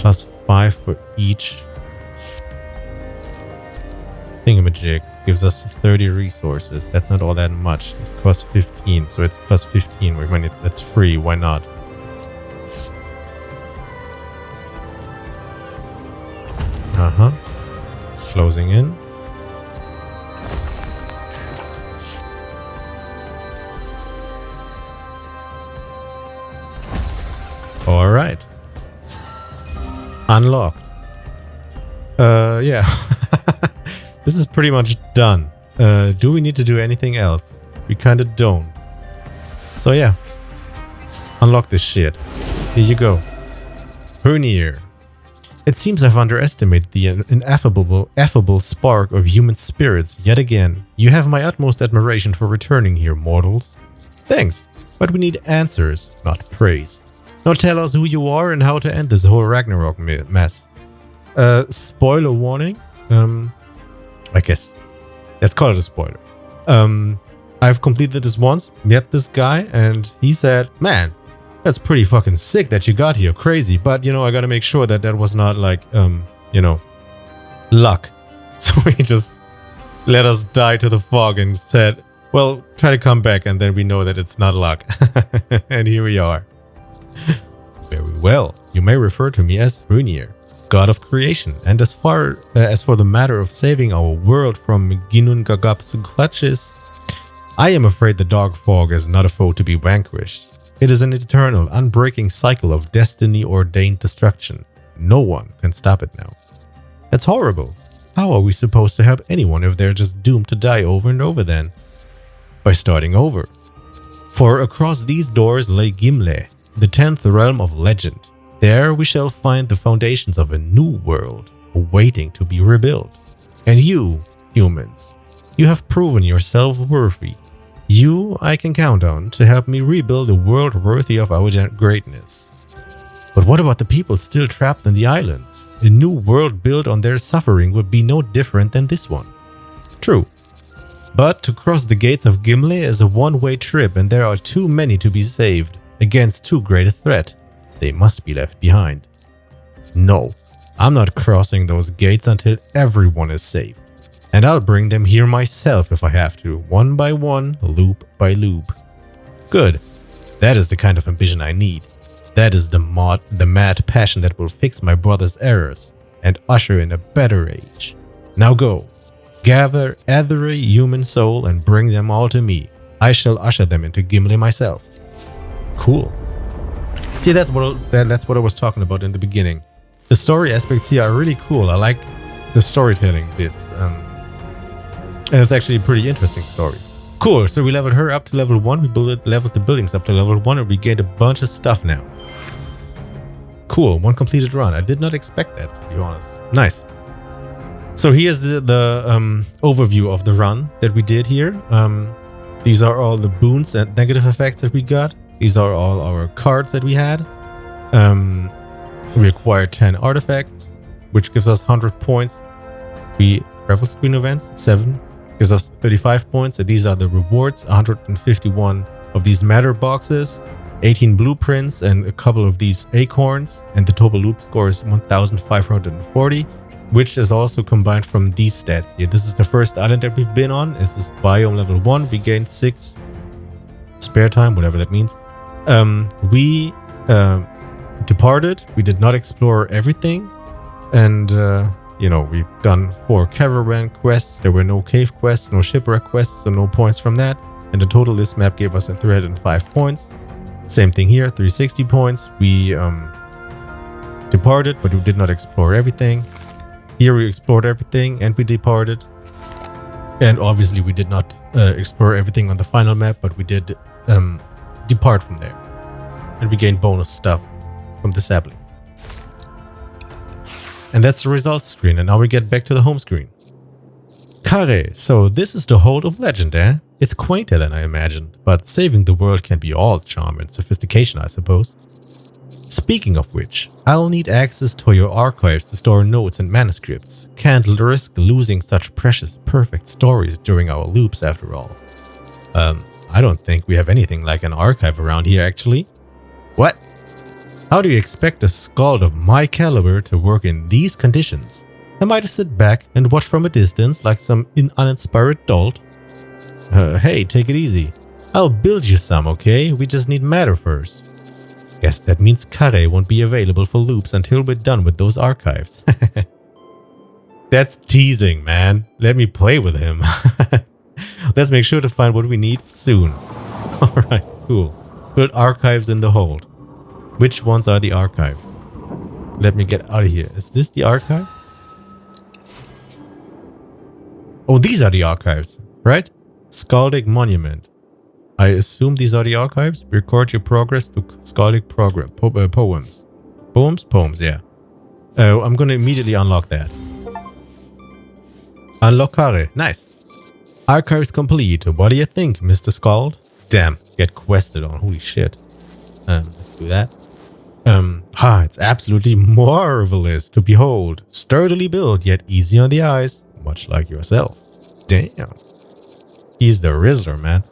+5 for each thingamajig. Gives us 30 resources. That's not all that much. It costs 15, so it's +15. When that's free, why not? Closing in. Alright. Unlocked. Yeah. This is pretty much done. Do we need to do anything else? We kinda don't. So yeah. Unlock this shit. Here you go. Shunii. It seems I've underestimated the ineffable spark of human spirits yet again. You have my utmost admiration for returning here, mortals. Thanks, but we need answers, not praise. Now tell us who you are and how to end this whole Ragnarok mess. Spoiler warning. I guess. Let's call it a spoiler. I've completed this once, met this guy, and he said, man, that's pretty fucking sick that you got here. Crazy. But, you know, I gotta make sure that that was not like, you know, luck. So he just let us die to the fog and said, well, try to come back, and then we know that it's not luck. And here we are. Very well. You may refer to me as Shunii, god of creation. And as far as for the matter of saving our world from Ginnungagap's clutches, I am afraid the dark fog is not a foe to be vanquished. It is an eternal, unbreaking cycle of destiny-ordained destruction. No one can stop it now. That's horrible. How are we supposed to help anyone if they're just doomed to die over and over then? By starting over. For across these doors lay Gimle, the 10th realm of legend. There we shall find the foundations of a new world, awaiting to be rebuilt. And you, humans, you have proven yourself worthy. You I can count on to help me rebuild a world worthy of our greatness. But what about the people still trapped in the islands? A new world built on their suffering would be no different than this one. True. But to cross the gates of Gimle is a one-way trip, and there are too many to be saved against too great a threat. They must be left behind. No, I'm not crossing those gates until everyone is saved. And I'll bring them here myself if I have to, one by one, loop by loop. Good. That is the kind of ambition I need. That is the mad passion that will fix my brother's errors and usher in a better age. Now go. Gather every human soul and bring them all to me. I shall usher them into Gimle myself. Cool. See, that's what I was talking about in the beginning. The story aspects here are really cool. I like the storytelling bits. And it's actually a pretty interesting story. Cool, so we leveled her up to level 1, we leveled the buildings up to level 1, and we gained a bunch of stuff now. Cool, one completed run. I did not expect that, to be honest. Nice. So here's the overview of the run that we did here. These are all the boons and negative effects that we got. These are all our cards that we had. We acquired 10 artifacts, which gives us 100 points. We travel screen events, 7. Gives us 35 points. So these are the rewards, 151 of these matter boxes, 18 blueprints, and a couple of these acorns. And the total loop score is 1540, which is also combined from these stats here. This is the first island that we've been on. This is biome level 1. We gained 6 spare time, whatever that means. We departed. We did not explore everything. And you know, we've done 4 caravan quests. There were no cave quests, no shipwreck quests, so no points from that. And the total this map gave us 305 points. Same thing here, 360 points. We departed, but we did not explore everything. Here we explored everything and we departed. And obviously we did not explore everything on the final map, but we did depart from there. And we gained bonus stuff from the sapling. And that's the results screen, and now we get back to the home screen. Kare, so this is the Hold of Legend, eh? It's quainter than I imagined, but saving the world can be all charm and sophistication, I suppose. Speaking of which, I'll need access to your archives to store notes and manuscripts. Can't risk losing such precious, perfect stories during our loops after all. I don't think we have anything like an archive around here, actually. What? How do you expect a skald of my caliber to work in these conditions? Am I to sit back and watch from a distance like some uninspired dolt? Hey, take it easy. I'll build you some, okay? We just need matter first. Guess that means Kare won't be available for loops until we're done with those archives. That's teasing, man. Let me play with him. Let's make sure to find what we need soon. Alright, cool. Build archives in the hold. Which ones are the archives? Let me get out of here. Is this the archive? Oh, these are the archives, right? Skaldic Monument. I assume these are the archives. Record your progress to Skaldic poems. Poems, yeah. Oh, I'm gonna immediately unlock that. Unlock Kare. Nice. Archives complete. What do you think, Mr. Skald? Damn, get quested on. Holy shit. Let's do that. It's absolutely marvelous to behold. Sturdily built, yet easy on the eyes. Much like yourself. Damn. He's the Rizzler, man.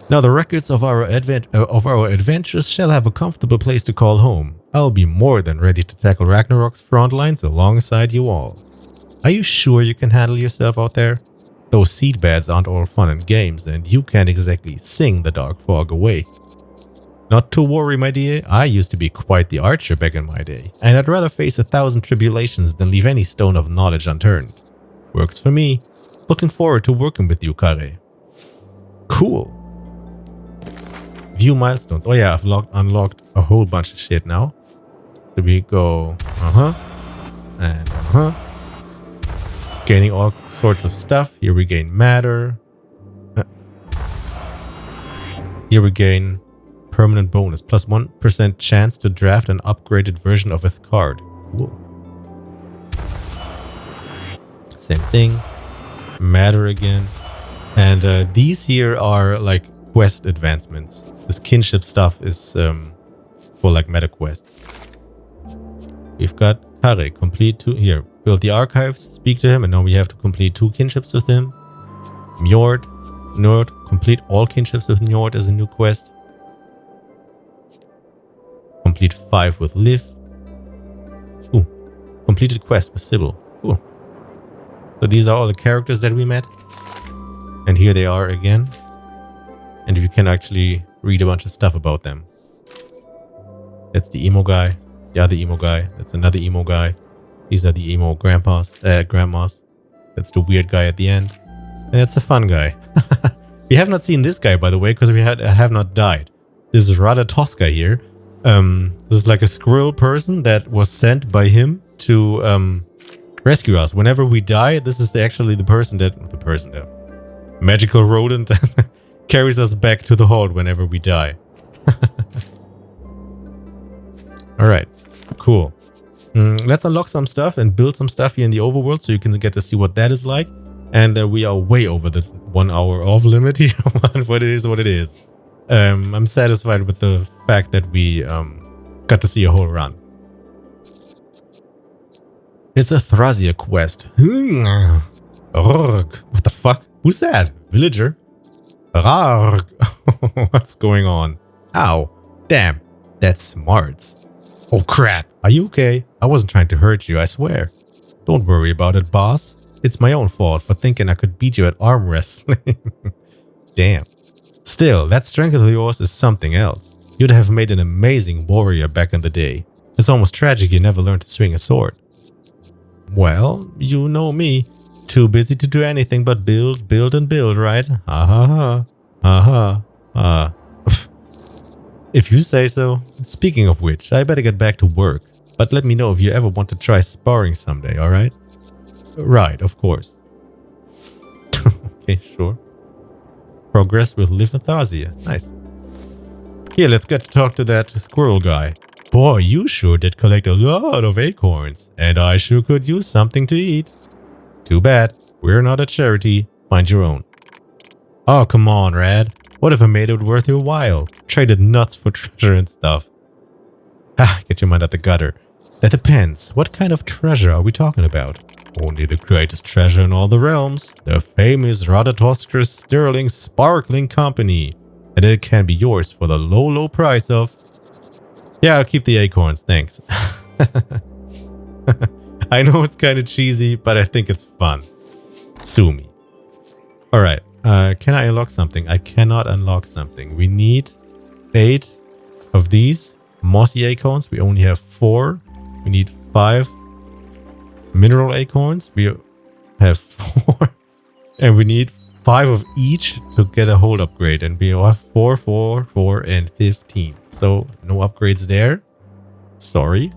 Now the records of our adventures shall have a comfortable place to call home. I'll be more than ready to tackle Ragnarok's front lines alongside you all. Are you sure you can handle yourself out there? Those seed beds aren't all fun and games, and you can't exactly sing the dark fog away. Not to worry, my dear, I used to be quite the archer back in my day, and I'd rather face 1,000 tribulations than leave any stone of knowledge unturned. Works for me. Looking forward to working with you, Kare. Cool. View milestones. Oh yeah, I've unlocked a whole bunch of shit now. So we go, and Gaining all sorts of stuff. Here we gain matter. Here we gain permanent bonus. Plus 1% chance to draft an upgraded version of his card. Cool. Same thing. Matter again. And these here are like quest advancements. This kinship stuff is for like meta quests. We've got Kare, complete 2 here. Build the archives, speak to him, and now we have to complete 2 kinships with him. Njord, complete all kinships with Njord as a new quest. Complete 5 with Liv. Ooh, completed quest with Sybil. Cool. So these are all the characters that we met. And here they are again. And you can actually read a bunch of stuff about them. That's the emo guy. That's the other emo guy. That's another emo guy. These are the emo grandmas. That's the weird guy at the end. And that's the fun guy. We have not seen this guy, by the way, because we have not died. This is Rada Tosca here. This is like a squirrel person that was sent by him to rescue us. Whenever we die, this is actually the person that magical rodent carries us back to the hold whenever we die. Alright, cool. Let's unlock some stuff and build some stuff here in the overworld so you can get to see what that is like. And we are way over the 1 hour off limit here. What it is. I'm satisfied with the fact that we got to see a whole run. It's a Thrasia quest. What the fuck? Who's that? Villager? What's going on? Ow. Damn. That's smarts. Oh crap. Are you okay? I wasn't trying to hurt you, I swear. Don't worry about it, boss. It's my own fault for thinking I could beat you at arm wrestling. Damn. Still, that strength of yours is something else. You'd have made an amazing warrior back in the day. It's almost tragic you never learned to swing a sword. Well, you know me. Too busy to do anything but build and build, right? If you say so. Speaking of which, I better get back to work. But let me know if you ever want to try sparring someday, alright? Right, of course. Okay, sure. Progress with Liv and Thrasia. Nice. Here, let's get to talk to that squirrel guy. Boy, you sure did collect a lot of acorns. And I sure could use something to eat. Too bad. We're not a charity. Find your own. Oh, come on, Rad. What if I made it worth your while? Traded nuts for treasure and stuff. Get your mind out the gutter. That depends. What kind of treasure are we talking about? Only the greatest treasure in all the realms. The famous Radatoska's sterling sparkling company. And it can be yours for the low price of... Yeah, I'll keep the acorns, thanks. I know it's kind of cheesy, but I think it's fun. Sue me. Alright, can I unlock something? I cannot unlock something. We need 8 of these mossy acorns. We only have 4. We need 5 mineral acorns. We have 4. And we need 5 of each to get a hold upgrade. And we have 4, 4, 4, and 15. So no upgrades there. Sorry.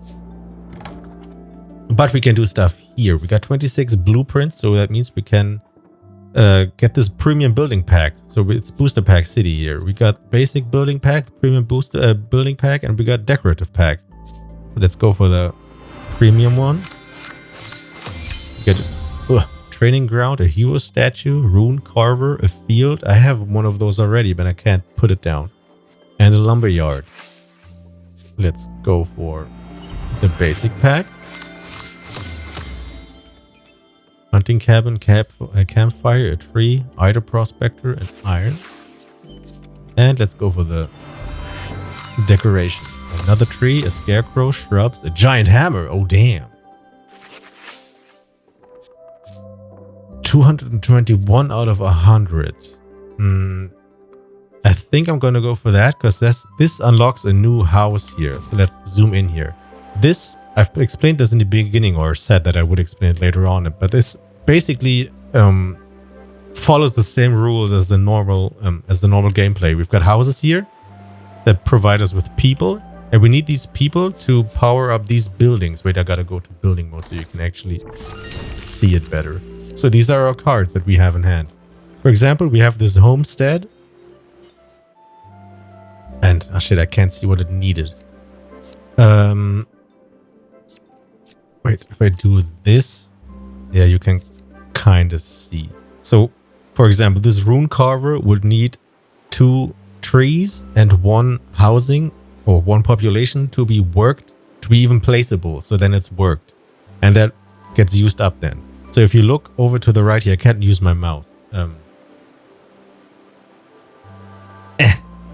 But we can do stuff here. We got 26 blueprints. So that means we can get this premium building pack. So it's booster pack city here. We got basic building pack, premium booster building pack, and we got decorative pack. Let's go for the premium one. Get training ground, a hero statue, rune carver, a field. I have one of those already, but I can't put it down. And a lumber yard. Let's go for the basic pack. Hunting cabin, a campfire, a tree, Ida prospector, and iron. And let's go for the decoration. Another tree, a scarecrow, shrubs, a giant hammer. Oh, damn. 221 out of 100. I think I'm going to go for that because this unlocks a new house here. So let's zoom in here. This, I've explained this in the beginning, or said that I would explain it later on, but this basically follows the same rules as the normal gameplay. We've got houses here that provide us with people, and we need these people to power up these buildings. Wait, I gotta go to building mode so you can actually see it better. So these are our cards that we have in hand. For example, we have this homestead. And, oh shit, I can't see what it needed. Wait, if I do this, yeah, you can kind of see. So, for example, this rune carver would need 2 trees and 1 housing or 1 population to be worked, to be even placeable. So then it's worked. And that gets used up then. So if you look over to the right here, I can't use my mouse.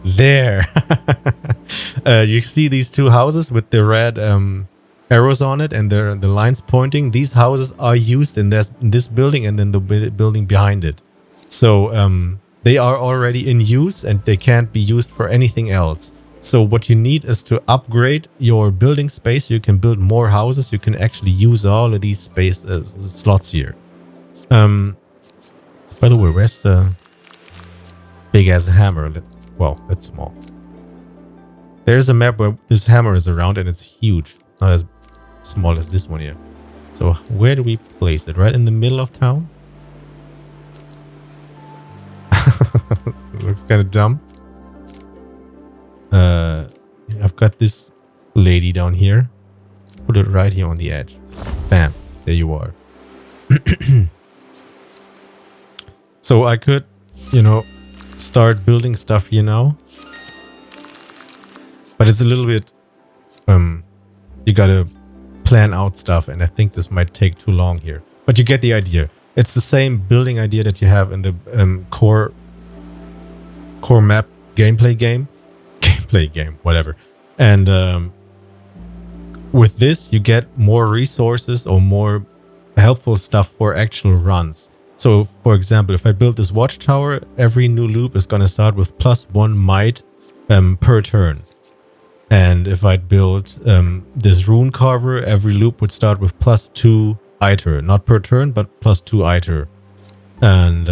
There. You see these 2 houses with the red arrows on it and the lines pointing. These houses are used in this building and then the building behind it. So they are already in use and they can't be used for anything else. So what you need is to upgrade your building space. You can build more houses. You can actually use all of these space slots here. By the way, where's the big ass hammer? Well, that's small. There's a map where this hammer is around and it's huge. It's not as small as this one here. So where do we place it? Right in the middle of town? It looks kind of dumb. I've got this lady down here. Put it right here on the edge. Bam. There you are. So I could, start building stuff here now. But it's a little bit, you gotta plan out stuff. And I think this might take too long here. But you get the idea. It's the same building idea that you have in the core map gameplay game, whatever. And with this, you get more resources or more helpful stuff for actual runs. So, for example, if I build this watchtower, every new loop is going to start with +1 might per turn. And if I build this rune carver, every loop would start with +2 iter. Not per turn, but +2 iter. And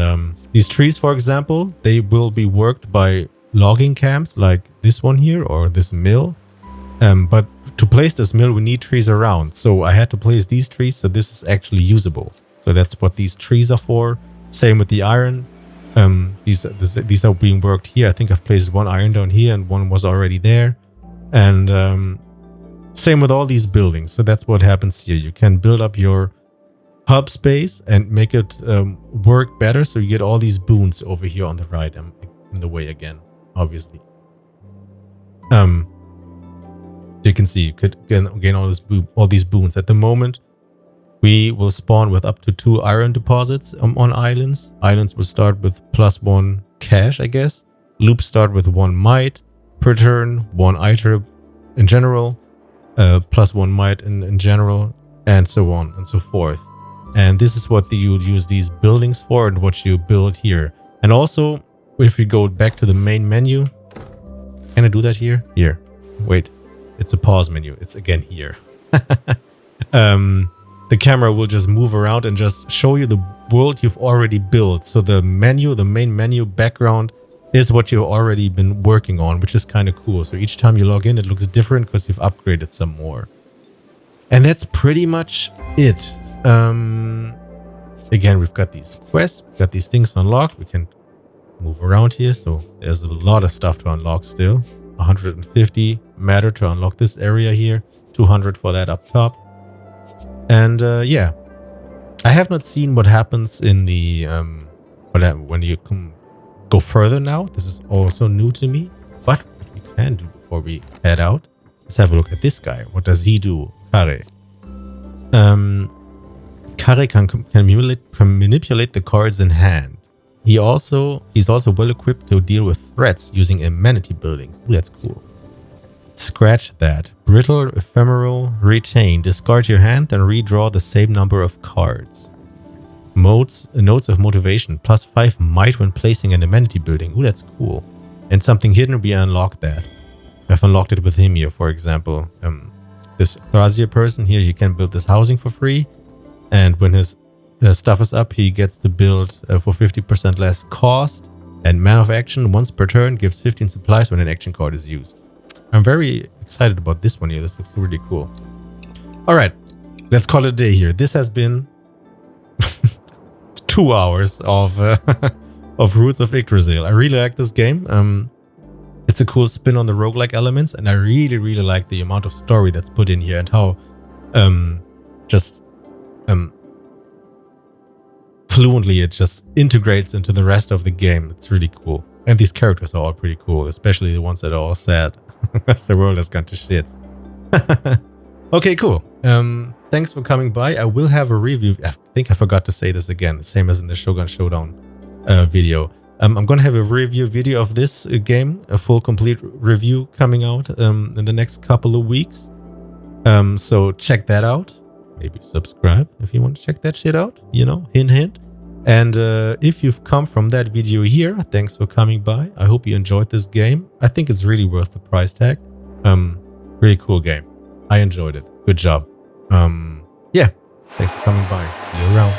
these trees, for example, they will be worked by logging camps like this one here or this mill. But to place this mill, we need trees around. So I had to place these trees so this is actually usable. So that's what these trees are for. Same with the iron. These are being worked here. I think I've placed 1 iron down here and 1 was already there. And same with all these buildings. So that's what happens here. You can build up your hub space and make it work better. So you get all these boons over here on the right. I'm in the way again, obviously. You can see you could gain all these boons. At the moment, we will spawn with up to 2 iron deposits on islands. Islands will start with +1 cash, I guess. Loops start with 1 might per turn, 1 iter in general, +1 might in general, and so on and so forth. And this is what you would use these buildings for and what you build here. And also, if we go back to the main menu, can I do that here? Here. Wait, it's a pause menu. It's again here. The camera will just move around and just show you the world you've already built. So the menu, the main menu background is what you've already been working on, which is kind of cool. So each time you log in, it looks different because you've upgraded some more. And that's pretty much it. Again, we've got these quests, we've got these things unlocked. We can move around here. So there's a lot of stuff to unlock still. 150 matter to unlock this area here. 200 for that up top. And yeah, I have not seen what happens in the when you go further now. This is also new to me. But what we can do before we head out, let's have a look at this guy. What does he do? Kare. Kare can manipulate the cards in hand. He's also well equipped to deal with threats using amenity buildings. Ooh, that's cool. Scratch that. Brittle, ephemeral, retain. Discard your hand and redraw the same number of cards. Notes of motivation. +5 might when placing an amenity building. Ooh, that's cool. And something hidden, we unlock that. I've unlocked it with him here, for example. This Thrasier person here, he can build this housing for free. And when his stuff is up, he gets to build for 50% less cost. And Man of Action, once per turn, gives 15 supplies when an action card is used. I'm very excited about this one here. This looks really cool. All right, let's call it a day here. This has been 2 hours of Roots of Yggdrasil. I really like this game. It's a cool spin on the roguelike elements, and I really, really like the amount of story that's put in here and how fluently it just integrates into the rest of the game. It's really cool. And these characters are all pretty cool, especially the ones that are all sad. The world has gone to shit. Okay, cool. Thanks for coming by. I will have a review. I think I forgot to say this again, same as in the Shogun Showdown video. I'm gonna have a review video of this game, a full complete review coming out in the next couple of weeks. So check that out. Maybe subscribe if you want to check that shit out. You know, hint, hint. And if you've come from that video here, thanks for coming by. I hope you enjoyed this game. I think it's really worth the price tag. Really cool game. I enjoyed it. Good job. Yeah, thanks for coming by. See you around.